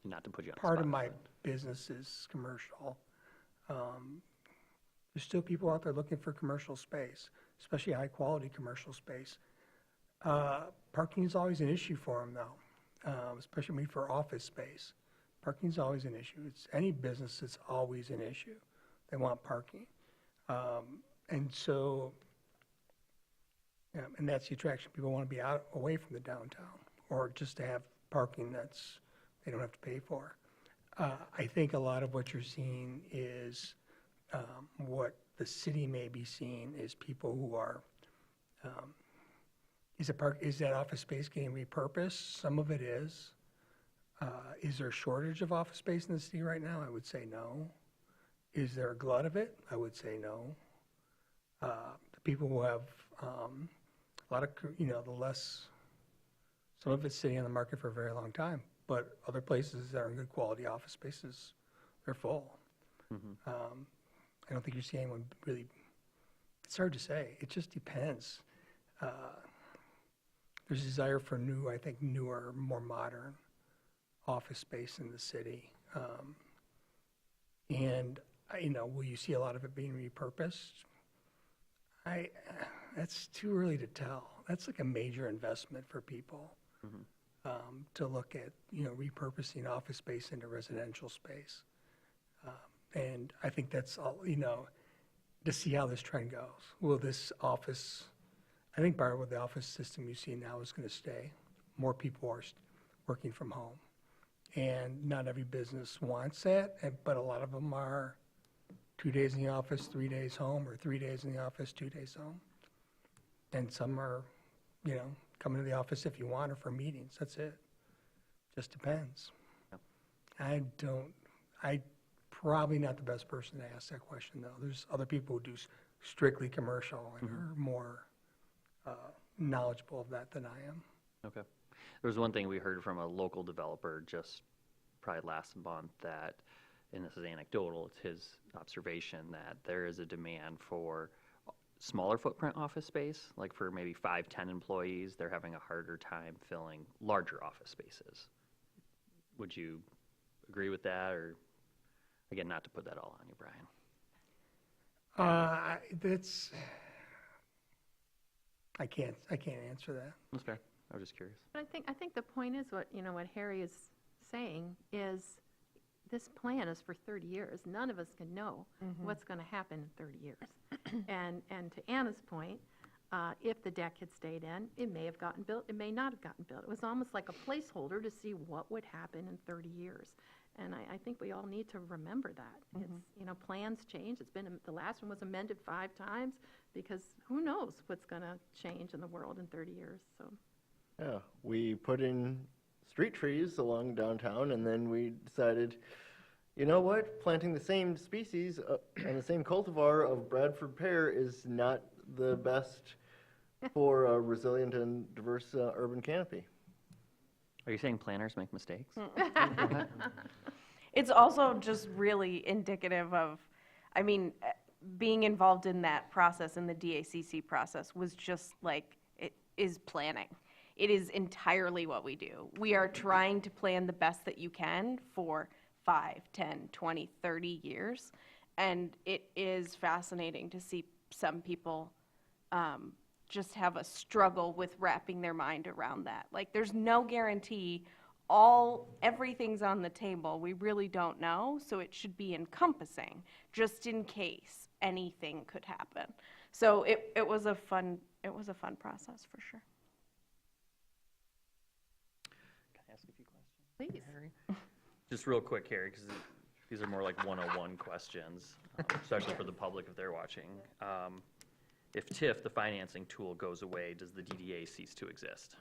Not to put you on the part of spot, my but- business is commercial. There's still people out there looking for commercial space, especially high-quality commercial space. Parking is always an issue for them, though, especially for office space. Parking's always an issue. It's any business, it's always an issue. They want parking. And so, yeah, and that's the attraction. People want to be out, away from the downtown, or just to have parking that's, they don't have to pay for. I think a lot of what you're seeing is, what the city may be seeing is people who are, is that office space getting repurposed? Some of it is. Is there a shortage of office space in the city right now? I would say no. Is there a glut of it? I would say no. The people who have a lot of, the less, some of it's sitting on the market for a very long time, but other places that are in good quality office spaces, they're full. I don't think you see anyone really, it's hard to say. It just depends. There's a desire for new, I think, newer, more modern office space in the city. And, will you see a lot of it being repurposed? That's too early to tell. That's like a major investment for people, to look at, repurposing office space into residential space. And I think that's all, to see how this trend goes. Will this office, I think part of the office system you see now is going to stay. More people are working from home. And not every business wants that, but a lot of them are 2 days in the office, 3 days home, or 3 days in the office, 2 days home. And some are, coming to the office if you want or for meetings, that's it. Just depends. I'm probably not the best person to ask that question, though. There's other people who do strictly commercial and are more knowledgeable of that than I am. Okay. There was one thing we heard from a local developer just probably last month that, and this is anecdotal, it's his observation that there is a demand for smaller footprint office space, like for maybe 5-10 employees. They're having a harder time filling larger office spaces. Would you agree with that, or, again, not to put that all on you, Brian? I can't answer that. That's fair. I was just curious. But I think the point is what Harry is saying is this plan is for 30 years. None of us can know what's going to happen in 30 years. And to Anna's point, if the deck had stayed in, it may have gotten built, it may not have gotten built. It was almost like a placeholder to see what would happen in 30 years. And I think we all need to remember that. It's, plans change. The last one was amended 5 times because who knows what's going to change in the world in 30 years, so. Yeah, we put in street trees along downtown, and then we decided, you know what, planting the same species and the same cultivar of Bradford pear is not the best for a resilient and diverse urban canopy. Are you saying planners make mistakes? It's also just really indicative of, being involved in that process, in the DACC process, was just like, it is planning. It is entirely what we do. We are trying to plan the best that you can for 5, 10, 20, 30 years. And it is fascinating to see some people just have a struggle with wrapping their mind around that. Like, there's no guarantee. Everything's on the table. We really don't know, so it should be encompassing, just in case anything could happen. So it was a fun process for sure. Can I ask a few questions? Please. Harry? Just real quick, Harry, because these are more like 101 questions, especially for the public if they're watching. If TIF, the financing tool, goes away, does the DDA cease to exist?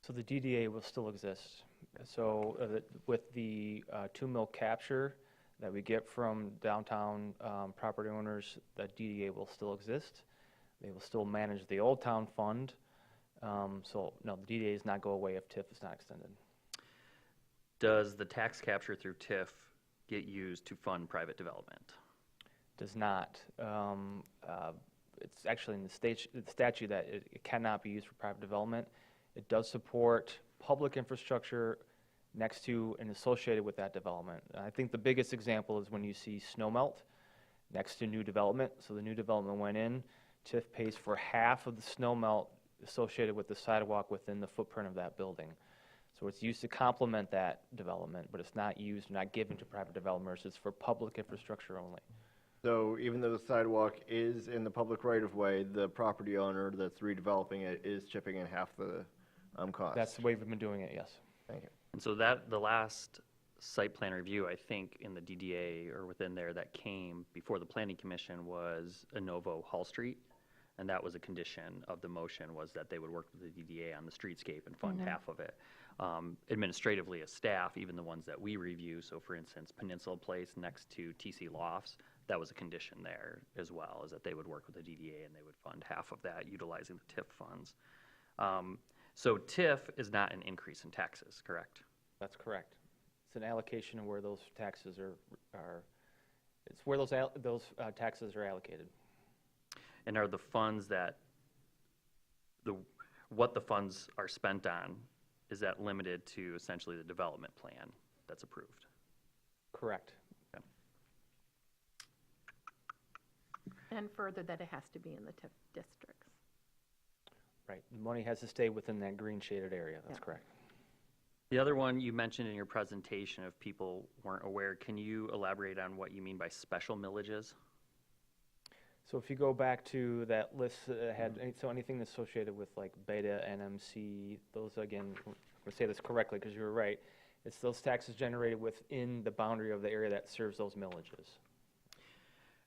So the DDA will still exist. So with the 2 mil capture that we get from downtown property owners, that DDA will still exist. They will still manage the Old Town Fund. So no, the DDA does not go away if TIF is not extended. Does the tax capture through TIF get used to fund private development? Does not. it's actually in the statute that it cannot be used for private development. It does support public infrastructure next to and associated with that development. I think the biggest example is when you see snow melt next to new development. So the new development went in, TIF pays for half of the snow melt associated with the sidewalk within the footprint of that building. So it's used to complement that development, but it's not used, not given to private developers. It's for public infrastructure only. So even though the sidewalk is in the public right-of-way, the property owner that's redeveloping it is chipping in half the cost? That's the way we've been doing it, yes. Thank you. And so that, the last site plan review, I think, in the DDA or within there that came before the planning commission was Novo Hall Street. And that was a condition of the motion, was that they would work with the DDA on the streetscape and fund half of it. Administratively, as staff, even the ones that we review, so for instance, Peninsula Place next to TC Lofts, that was a condition there as well, is that they would work with the DDA and they would fund half of that utilizing the TIF funds. So TIF is not an increase in taxes, correct? That's correct. It's an allocation of where those taxes are it's where those taxes are allocated. And are the funds that, what the funds are spent on, is that limited to essentially the development plan that's approved? Correct. Okay. And further, that it has to be in the TIF districts. Right. The money has to stay within that green shaded area. That's Yeah. correct. The other one you mentioned in your presentation, if people weren't aware, can you elaborate on what you mean by special millages? So if you go back to that list that had, so anything associated with like Beta, NMC, those again, I'm going to say this correctly because you were right, it's those taxes generated within the boundary of the area that serves those millages.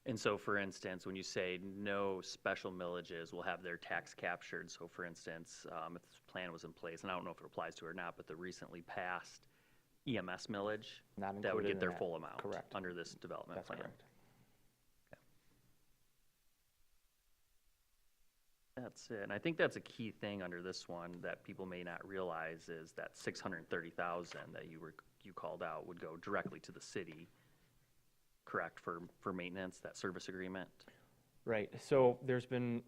And so, for instance, when you say no special millages will have their tax captured, so for instance, if this plan was in place, and I don't know if it applies to it or not, but the recently passed EMS millage, Not that would included get in their that. full amount Correct. under this development That's plan. correct. That's it. And I think that's a key thing under this one that people may not realize is that 630,000 that you called out would go directly to the city, correct, for maintenance, that service agreement? Right. So there's been,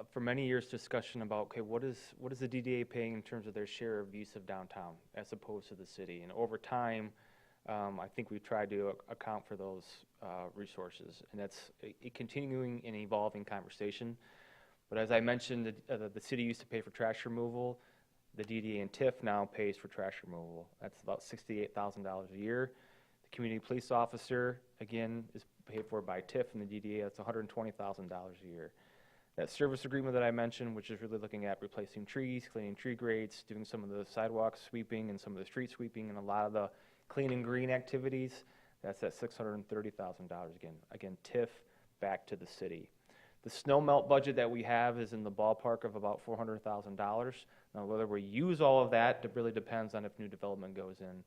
for many years, discussion about, okay, what is the DDA paying in terms of their share of use of downtown as opposed to the city? And over time, I think we've tried to account for those resources. And that's a continuing and evolving conversation. But as I mentioned, the city used to pay for trash removal. The DDA and TIF now pays for trash removal. That's about $68,000 a year. The community police officer, again, is paid for by TIF and the DDA. That's $120,000 a year. That service agreement that I mentioned, which is really looking at replacing trees, cleaning tree grates, doing some of the sidewalk sweeping and some of the street sweeping and a lot of the clean and green activities, that's at $630,000 again. Again, TIF back to the city. The snow melt budget that we have is in the ballpark of about $400,000. Now, whether we use all of that, it really depends on if new development goes in.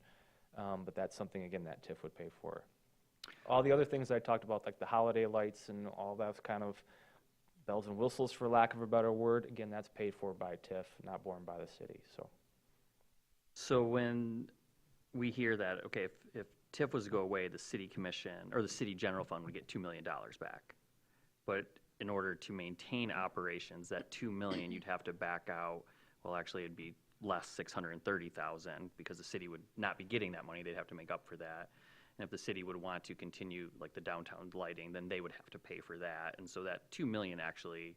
But that's something, again, that TIF would pay for. All the other things I talked about, like the holiday lights and all that's kind of bells and whistles, for lack of a better word, again, that's paid for by TIF, not borne by the city. So when we hear that, okay, if TIF was to go away, the city commission, or the city general fund would get $2 million back. But in order to maintain operations, that $2 million, you'd have to back out, well, actually, it'd be less 630,000 because the city would not be getting that money. They'd have to make up for that. And if the city would want to continue like the downtown lighting, then they would have to pay for that. And so that $2 million actually,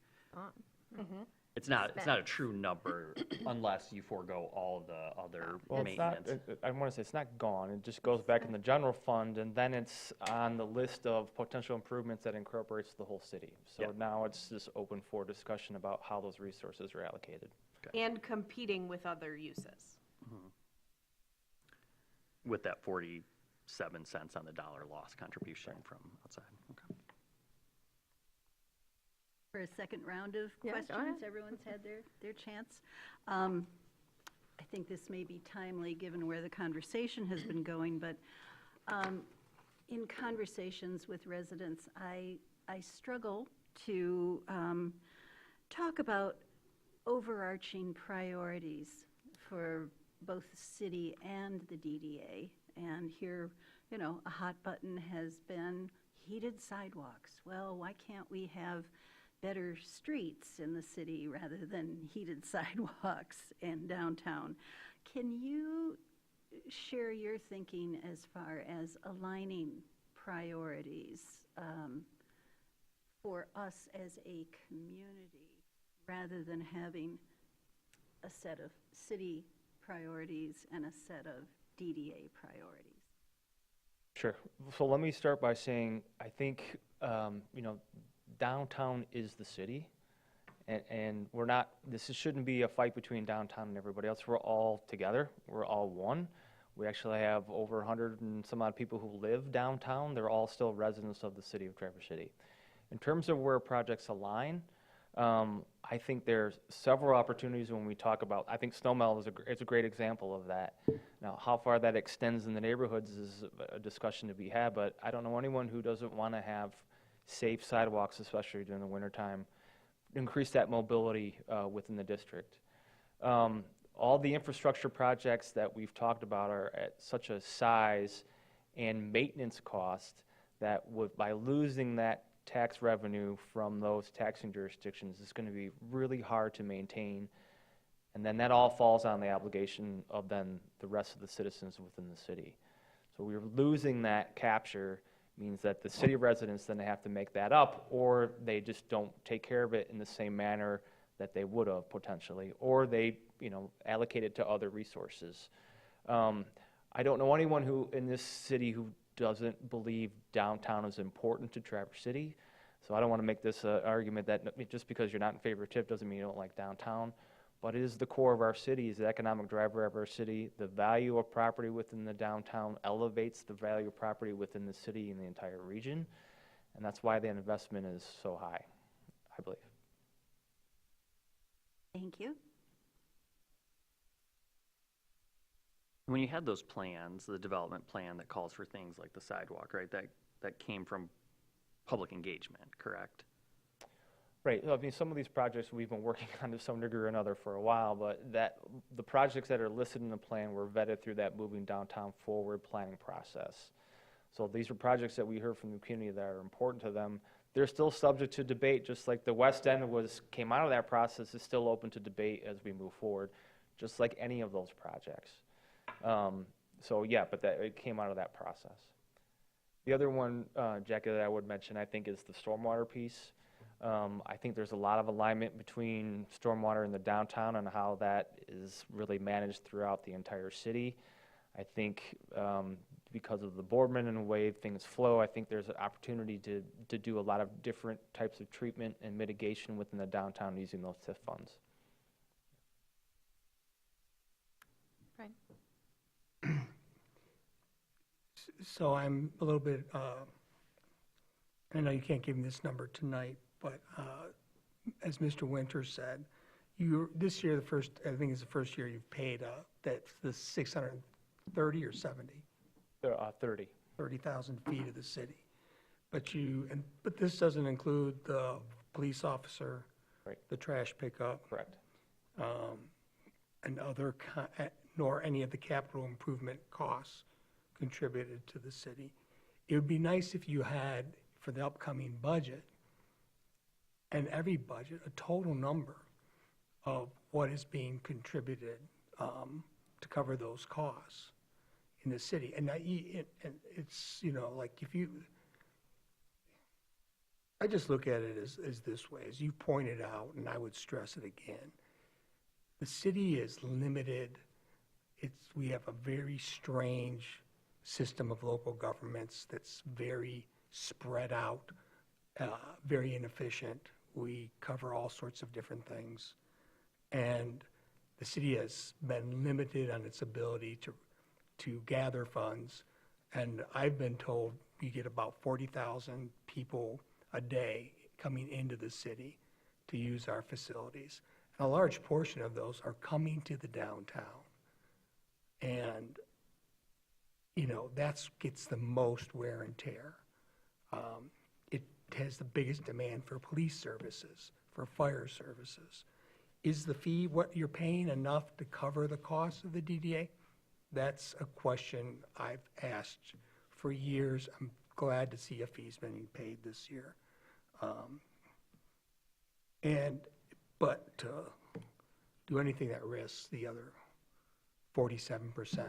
it's not a true number unless you forego all the other maintenance. I want to say it's not gone. It just goes back in the general fund, and then it's on the list of potential improvements that incorporates the whole city. So Yep. now it's just open for discussion about how those resources are allocated. And competing with other uses. With that 47 cents on the dollar loss contribution from outside. Okay. For a second round of Yeah, go questions, ahead. everyone's had their chance. I think this may be timely, given where the conversation has been going, but in conversations with residents, I struggle to talk about overarching priorities for both the city and the DDA. And here, a hot button has been heated sidewalks. Well, why can't we have better streets in the city rather than heated sidewalks in downtown. Can you share your thinking as far as aligning priorities for us as a community rather than having a set of city priorities and a set of DDA priorities? Sure. So let me start by saying, I think, downtown is the city. And we're not, shouldn't be a fight between downtown and everybody else. We're all together. We're all one. We actually have over 100 and some odd people who live downtown. They're all still residents of the city of Traverse City. In terms of where projects align, I think there's several opportunities when we talk about, I think Snowmelt is a great example of that. Now, how far that extends in the neighborhoods is a discussion to be had, but I don't know anyone who doesn't want to have safe sidewalks, especially during the wintertime, increase that mobility within the district. All the infrastructure projects that we've talked about are at such a size and maintenance cost that by losing that tax revenue from those taxing jurisdictions, it's going to be really hard to maintain. And then that all falls on the obligation of then the rest of the citizens within the city. So we're losing that capture means that the city residents then have to make that up, or they just don't take care of it in the same manner that they would have potentially, or they, allocate it to other resources. I don't know anyone who in this city who doesn't believe downtown is important to Traverse City. So I don't want to make this an argument that just because you're not in favor of TIF doesn't mean you don't like downtown. But it is the core of our city, is the economic driver of our city. The value of property within the downtown elevates the value of property within the city and the entire region. And that's why the investment is so high, I believe. Thank you. When you had those plans, the development plan that calls for things like the sidewalk, right, that came from public engagement, correct? Right. I mean, some of these projects we've been working on to some degree or another for a while, but the projects that are listed in the plan were vetted through that moving downtown forward planning process. So these are projects that we heard from the community that are important to them. They're still subject to debate, just like the West End came out of that process, is still open to debate as we move forward, just like any of those projects. But it came out of that process. The other one, Jackie, that I would mention, I think, is the stormwater piece. I think there's a lot of alignment between stormwater in the downtown and how that is really managed throughout the entire city. I think because of the Boardman and the way things flow, I think there's an opportunity to do a lot of different types of treatment and mitigation within the downtown using those TIF funds. Right. So I'm a little bit, I know you can't give me this number tonight, but as Mr. Winter said, this year, I think it's the first year you've paid that's the 630 or 70? 30. 30,000 feet of the city. But this doesn't include the police officer, Right. the trash pickup, Correct. and nor any of the capital improvement costs contributed to the city. It would be nice if you had, for the upcoming budget, and every budget, a total number of what is being contributed to cover those costs in the city. And it's, like I just look at it as this way, as you pointed out, and I would stress it again. The city is limited. We have a very strange system of local governments that's very spread out, very inefficient. We cover all sorts of different things. And the city has been limited on its ability to gather funds. And I've been told we get about 40,000 people a day coming into the city to use our facilities. And a large portion of those are coming to the downtown. And, that gets the most wear and tear. It has the biggest demand for police services, for fire services. Is the fee what you're paying enough to cover the cost of the DDA? That's a question I've asked for years. I'm glad to see a fee's being paid this year. But to do anything that risks the other 47%,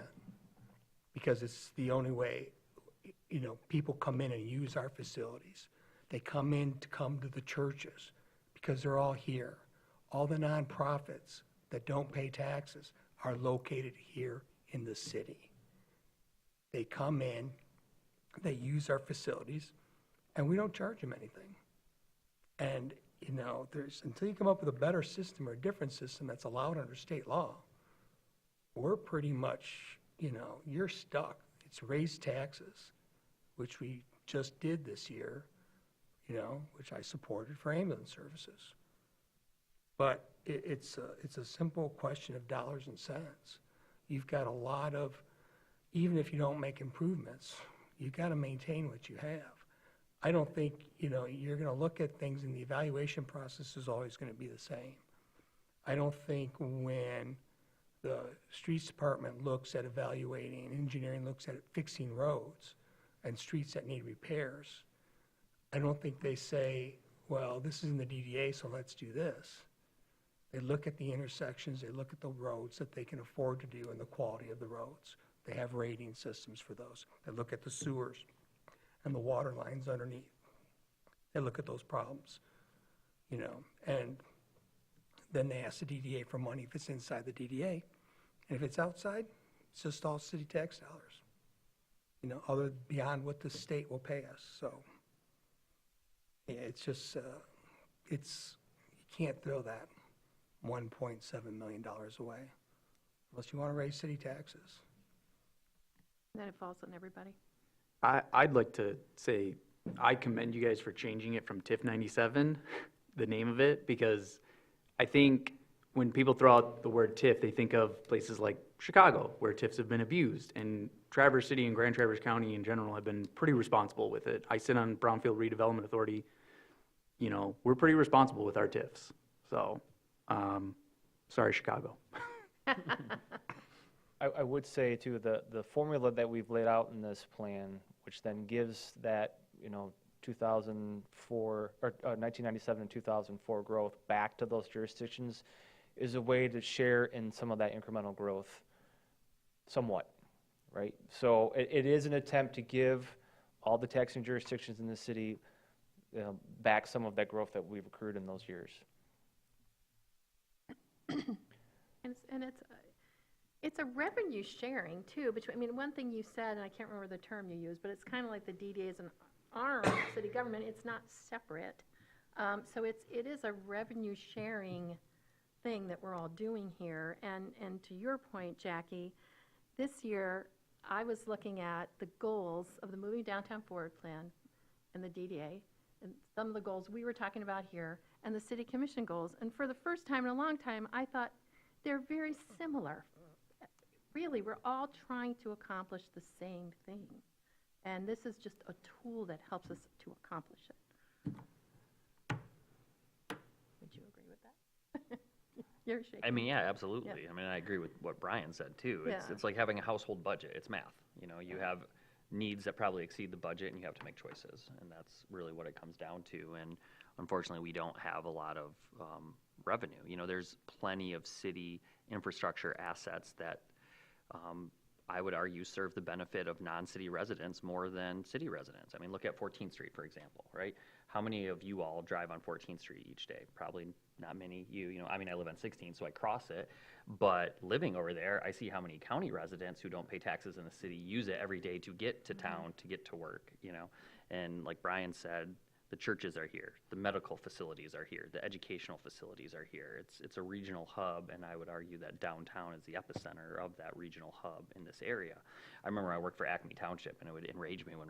because it's the only way, people come in and use our facilities. They come to the churches because they're all here. All the nonprofits that don't pay taxes are located here in the city. They come in, they use our facilities, and we don't charge them anything. And, until you come up with a better system or a different system that's allowed under state law, we're pretty much, you're stuck. It's raised taxes, which we just did this year, which I supported for ambulance services. But it's a simple question of dollars and cents. You've got a lot of, even if you don't make improvements, you've got to maintain what you have. I don't think, you're going to look at things and the evaluation process is always going to be the same. I don't think when the streets department looks at evaluating and engineering looks at fixing roads and streets that need repairs, I don't think they say, well, this is in the DDA, so let's do this. They look at the intersections, they look at the roads that they can afford to do and the quality of the roads. They have rating systems for those. They look at the sewers and the water lines underneath. They look at those problems, and then they ask the DDA for money if it's inside the DDA. And if it's outside, it's just all city tax dollars, other beyond what the state will pay us. So yeah, it's just, you can't throw that $1.7 million away unless you want to raise city taxes. And then it falls on everybody. I'd like to say I commend you guys for changing it from TIF 97, the name of it, because I think when people throw out the word TIF, they think of places like Chicago, where TIFs have been abused, and Traverse City and Grand Traverse County in general have been pretty responsible with it. I sit on Brownfield Redevelopment Authority. We're pretty responsible with our TIFs. So, sorry, Chicago. I would say too, the formula that we've laid out in this plan, which then gives that, 2004, or 1997 and 2004 growth back to those jurisdictions, is a way to share in some of that incremental growth somewhat, right? So it is an attempt to give all the taxing jurisdictions in the city back some of that growth that we've accrued in those years. And it's a revenue sharing too, between, one thing you said, and I can't remember the term you used, but it's kind of like the DDA is an arm of city government. It's not separate. So it is a revenue sharing thing that we're all doing here. And to your point, Jackie, this year I was looking at the goals of the Moving Downtown Forward Plan and the DDA, and some of the goals we were talking about here, and the City Commission goals. And for the first time in a long time, I thought they're very similar. Really, we're all trying to accomplish the same thing. And this is just a tool that helps us to accomplish it. Would you agree with that? You're shaking. I mean, yeah, absolutely. Yeah. I mean, I agree with what Brian said too. Yeah. It's like having a household budget. It's math. You have needs that probably exceed the budget, and you have to make choices, and that's really what it comes down to. And unfortunately, we don't have a lot of revenue. There's plenty of city infrastructure assets that I would argue serve the benefit of non-city residents more than city residents. I mean, look at 14th Street, for example, right? How many of you all drive on 14th Street each day? Probably not many. I mean, I live on 16th, so I cross it. But living over there, I see how many county residents who don't pay taxes in the city use it every day to get to town, to get to work, And like Brian said, the churches are here, the medical facilities are here, the educational facilities are here. It's a regional hub, and I would argue that downtown is the epicenter of that regional hub in this area. I remember I worked for Acme Township, and it would enrage me when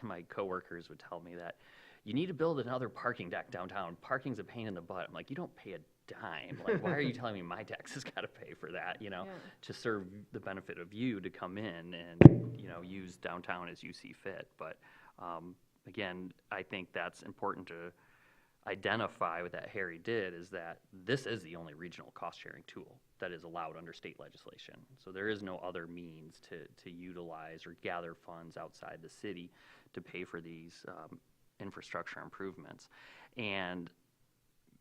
my coworkers would tell me that you need to build another parking deck downtown. Parking's a pain in the butt. I'm like, you don't pay a dime. Like, why are you telling me my taxes got to pay for that? To serve the benefit of you to come in and use downtown as you see fit. But again, I think that's important to identify what that Harry did, is that this is the only regional cost-sharing tool that is allowed under state legislation. So there is no other means to utilize or gather funds outside the city to pay for these infrastructure improvements. And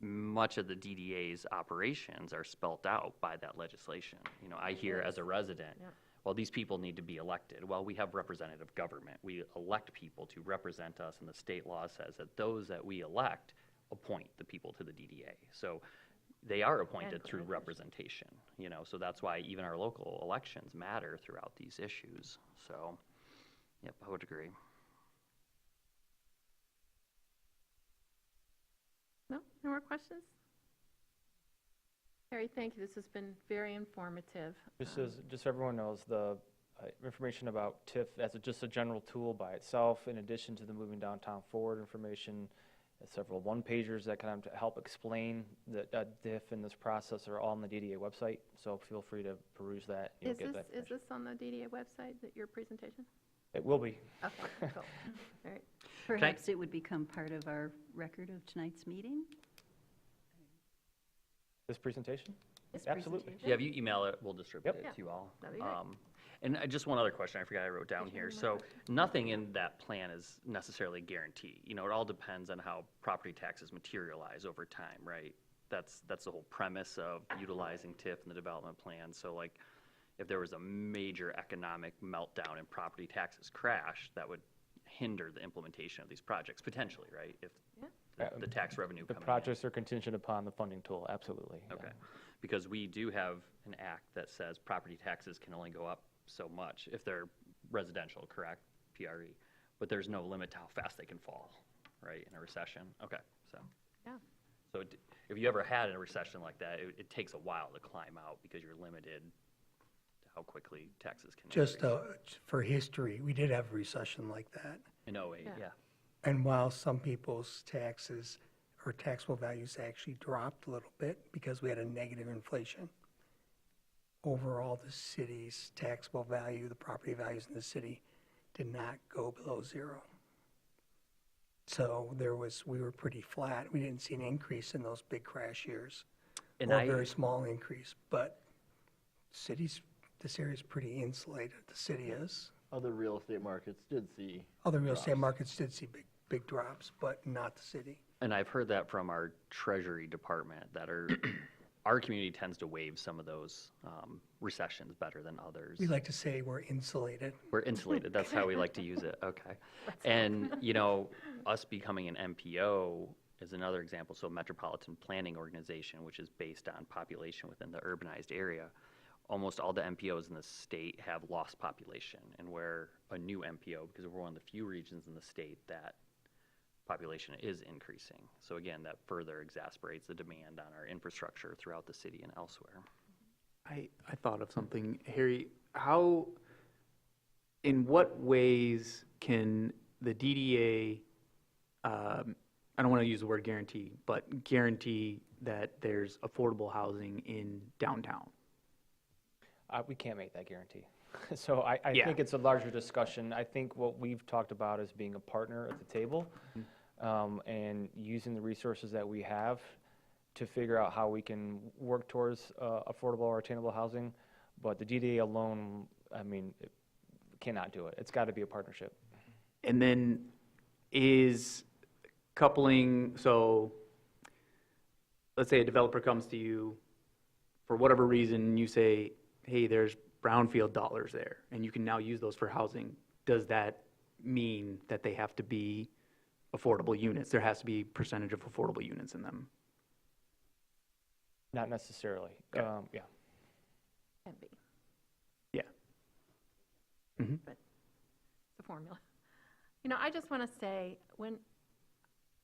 much of the DDA's operations are spelt out by that legislation. You know, I hear as a resident, Yeah. well, these people need to be elected. Well, we have representative government. We elect people to represent us, and the state law says that those that we elect appoint the people to the DDA. So they are appointed through representation, you know, so that's why even our local elections matter throughout these issues. So, yep, I would agree. No more questions? Harry, thank you. This has been very informative. Just so everyone knows, the information about TIF as just a general tool by itself, in addition to the Moving Downtown Forward information, several one-pagers that kind of help explain the TIF and this process are all on the DDA website, so feel free to peruse that. You'll Is get this, that is this on the DDA website, your presentation? It will be. Okay, cool. All right. Perhaps it would become part of our record of tonight's meeting? This presentation? This Absolutely. presentation? Yeah, if you email it, we'll distribute Yep. it to you all. That'd be great. And just one other question I forgot I wrote down Did you here. have So more nothing in that plan is necessarily guaranteed. You know, it all depends on how property taxes materialize over time, right? That's the whole premise of utilizing TIF and the development plan. So like, if there was a major economic meltdown and property taxes crash, that would hinder the implementation of these projects potentially, right? If the tax revenue The coming in. projects are contingent upon the funding tool, absolutely. yeah. Okay, because we do have an act that says property taxes can only go up so much if they're residential, correct? PRE, but there's no limit to how fast they can fall, right, in a recession? Okay, so. Yeah. So if you ever had a recession like that, it takes a while to climb out because you're limited to how quickly taxes can increase. Just for history, we did have a recession like that. In 08, Yeah. yeah. And while some people's taxes or taxable values actually dropped a little bit because we had a negative inflation, overall, the city's taxable value, the property values in the city did not go below zero. So we were pretty flat. We didn't see an increase in those big crash years. And Or a very small increase, but this area is pretty insulated, the city is. Other real estate markets did see. Other real estate drops. markets did see big drops, but not the city. And I've heard that from our treasury department, that our community tends to waive some of those recessions better than others. We like to say we're insulated. We're insulated, that's how we like to use it, okay. And, you know, us becoming an MPO is another example, so Metropolitan Planning Organization, which is based on population within the urbanized area. Almost all the MPOs in the state have lost population, and we're a new MPO because we're one of the few regions in the state that population is increasing. So again, that further exacerbates the demand on our infrastructure throughout the city and elsewhere. I thought of something, Harry. In what ways can the DDA, I don't want to use the word guarantee, but guarantee that there's affordable housing in downtown? We can't make that guarantee. So I Yeah. think it's a larger discussion. I think what we've talked about is being a partner at the table and using the resources that we have to figure out how we can work towards affordable or attainable housing. But the DDA alone, I mean, it cannot do it. It's got to be a partnership. And then is coupling, so let's say a developer comes to you, for whatever reason, you say, hey, there's brownfield dollars there, and you can now use those for housing. Does that mean that they have to be affordable units? There has to be a percentage of affordable units in them? Not necessarily. Okay. Yeah. Can be, Yeah. Mhm. but it's a formula. You know, I just want to say,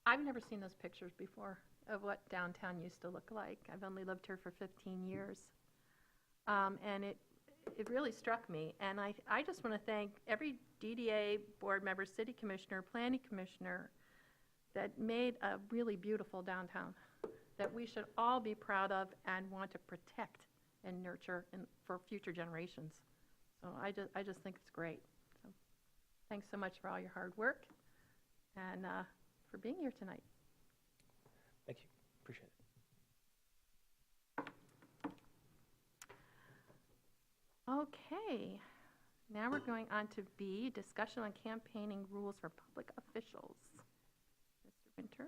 I've never seen those pictures before of what downtown used to look like. I've only lived here for 15 years. And it really struck me. And I just want to thank every DDA board member, city commissioner, planning commissioner that made a really beautiful downtown that we should all be proud of and want to protect and nurture for future generations. So I just think it's great. So thanks so much for all your hard work and for being here tonight. Thank you. Appreciate it. Okay, now we're going on to B, discussion on campaigning rules for public officials. Mr. Winter?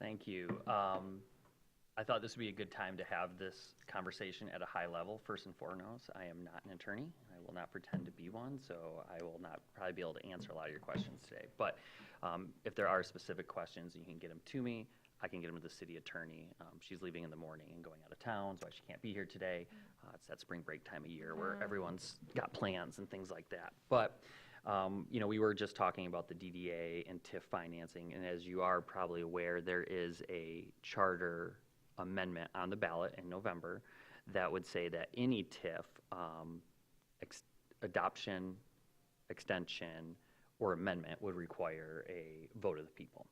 thank you. I thought this would be a good time to have this conversation at a high level. First and foremost, I am not an attorney. I will not pretend to be one, so I will not probably be able to answer a lot of your questions today. But if there are specific questions, you can get them to me. I can get them to the city attorney. She's leaving in the morning and going out of town, so she can't be here today. It's that spring break time of year where everyone's got plans and things like that. But you know, we were just talking about the DDA and TIF financing, and as you are probably aware, there is a charter amendment on the ballot in November that would say that any TIF adoption, extension, or amendment would require a vote of the people.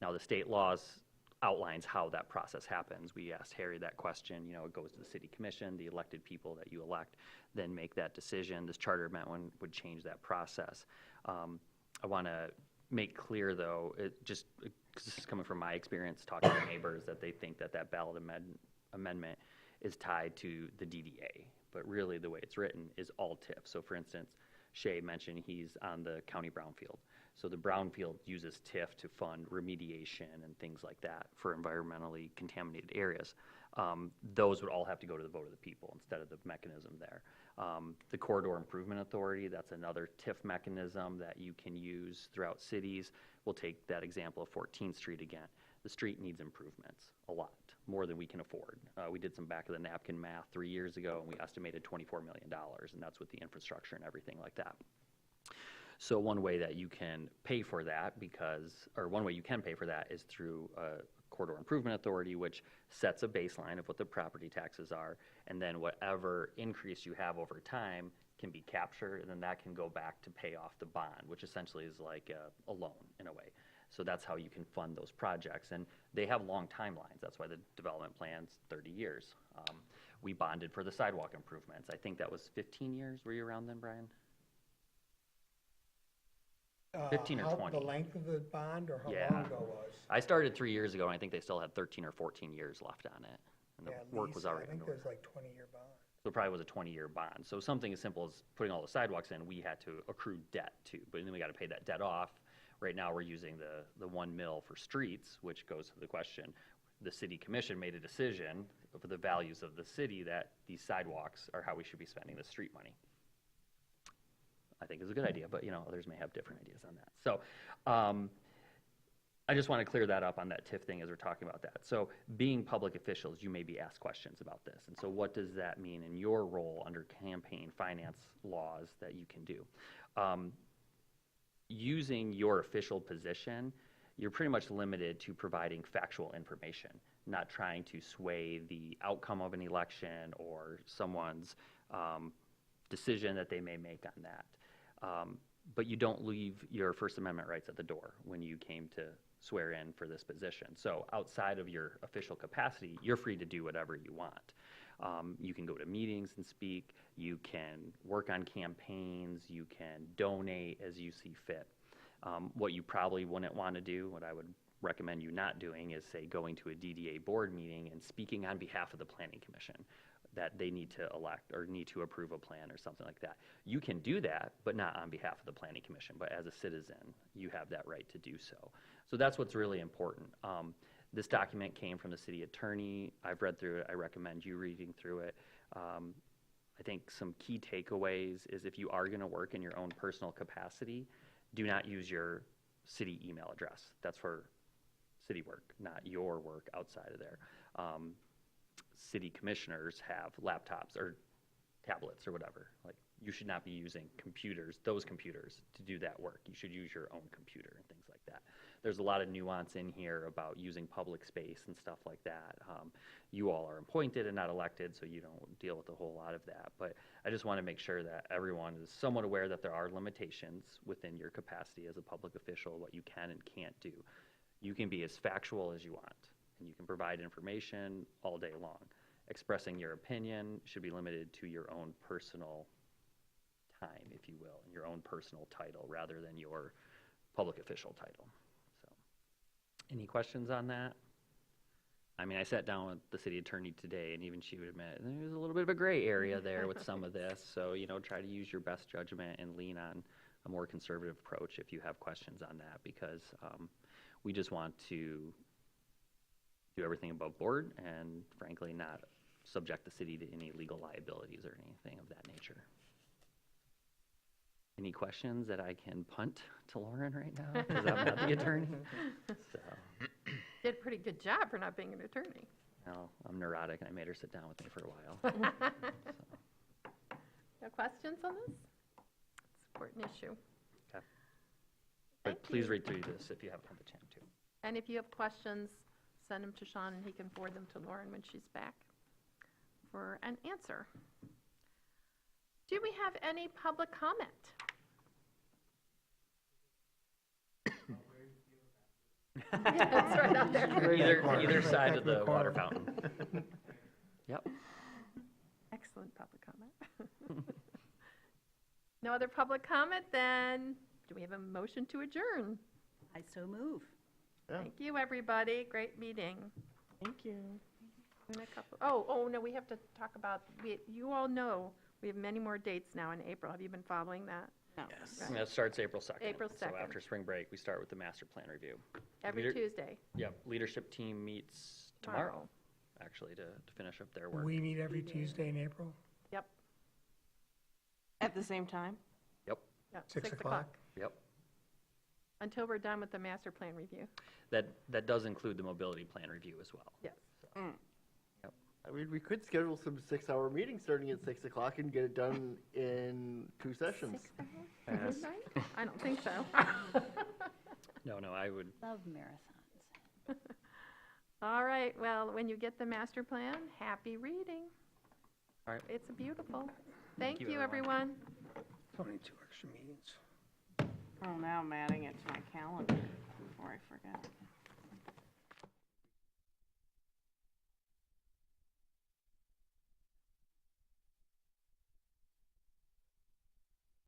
Now, the state laws outlines how that process happens. We asked Harry that question. You know, it goes to the city commission, the elected people that you elect, then make that decision. This charter amendment would change that process. I want to make clear, though, because this is coming from my experience talking to neighbors, that they think that that ballot amendment is tied to the DDA. But really, the way it's written is all TIF. So, for instance, Shay mentioned he's on the county brownfield. So the brownfield uses TIF to fund remediation and things like that for environmentally contaminated areas. Those would all have to go to the vote of the people instead of the mechanism there. The Corridor Improvement Authority, that's another TIF mechanism that you can use throughout cities. We'll take that example of 14th Street again. The street needs improvements, a lot, more than we can afford. We did some back of the napkin math 3 years ago, and we estimated $24 million, and that's with the infrastructure and everything like that. So one way that you can pay for that one way you can pay for that is through a Corridor Improvement Authority, which sets a baseline of what the property taxes are, and then whatever increase you have over time can be captured, and then that can go back to pay off the bond, which essentially is like a loan in a way. So that's how you can fund those projects, and they have long timelines. That's why the development plan's 30 years. We bonded for the sidewalk improvements. I think that was 15 years. Were you around then, Brian? 15 or 20. The length of the bond, or how Yeah. long ago was? I started 3 years ago, and I think they still had 13 or 14 years left on it, and the Yeah, at work least, was already I think underway. there's like 20-year bond. So it probably was a 20-year bond. So something as simple as putting all the sidewalks in, we had to accrue debt too, but then we got to pay that debt off. Right now, we're using the 1 mil for streets, which goes to the question. The city commission made a decision for the values of the city that these sidewalks are how we should be spending the street money. I think is a good idea, but you know, others may have different ideas on that. So I just want to clear that up on that TIF thing as we're talking about that. So being public officials, you may be asked questions about this. And so what does that mean in your role under campaign finance laws that you can do? Using your official position, you're pretty much limited to providing factual information, not trying to sway the outcome of an election or someone's decision that they may make on that. But you don't leave your First Amendment rights at the door when you came to swear in for this position. So outside of your official capacity, you're free to do whatever you want. You can go to meetings and speak. You can work on campaigns. You can donate as you see fit. What you probably wouldn't want to do, what I would recommend you not doing, is, say, going to a DDA board meeting and speaking on behalf of the Planning Commission that they need to elect or need to approve a plan or something like that. You can do that, but not on behalf of the Planning Commission. But as a citizen, you have that right to do so. So that's what's really important. This document came from the city attorney. I've read through it. I recommend you reading through it. I think some key takeaways is if you are going to work in your own personal capacity, do not use your city email address. That's for city work, not your work outside of there. City commissioners have laptops or tablets or whatever. Like, you should not be using those computers to do that work. You should use your own computer and things like that. There's a lot of nuance in here about using public space and stuff like that. You all are appointed and not elected, so you don't deal with a whole lot of that. But I just want to make sure that everyone is somewhat aware that there are limitations within your capacity as a public official, what you can and can't do. You can be as factual as you want, and you can provide information all day long. Expressing your opinion should be limited to your own personal time, if you will, and your own personal title rather than your public official title. So, any questions on that? I mean, I sat down with the city attorney today, and even she would admit there's a little bit of a gray area there with some of this. So, you know, try to use your best judgment and lean on a more conservative approach if you have questions on that, because we just want to do everything above board and frankly not subject the city to any legal liabilities or anything of that nature. Any questions that I can punt to Lauren right now, because I'm not the attorney? So, Did a pretty good job for not being an attorney. well, I'm neurotic and I made her sit down with me for a while. No questions on this? It's an important issue. Okay. Thank But please you. read through this if you haven't had the chance to. And if you have questions, send them to Sean and he can forward them to Lauren when she's back for an answer. Do we have any public comment? That's right out there. Either side of the water fountain. Yep. Excellent public comment. No other public comment, then do we have a motion to adjourn? I so move. Thank you, everybody. Great meeting. Thank you. Oh, no, we have to talk about, you all know, we have many more dates now in April. Have you been following that? No. And that starts April 2nd. April So 2nd. after spring break, we start with the master plan review. Every Leader- Tuesday. Yep, leadership team meets tomorrow, actually, to finish up their work. We meet every Tuesday in April, Yep, At the same time? Yep, yep. 6 o'clock. yep. Until we're done with the master plan review. That does include the mobility plan review as well. Yes. I mean, we could schedule some 6-hour meetings starting at 6 o'clock and get it done in 2 sessions. Midnight? I don't think so. No, I would, Love marathons. All right, well, when you get the master plan, happy reading. All right. It's beautiful. Thank you, you, everyone. everyone. Only 2 extra meetings. Oh, now I'm adding it to my calendar before I forget.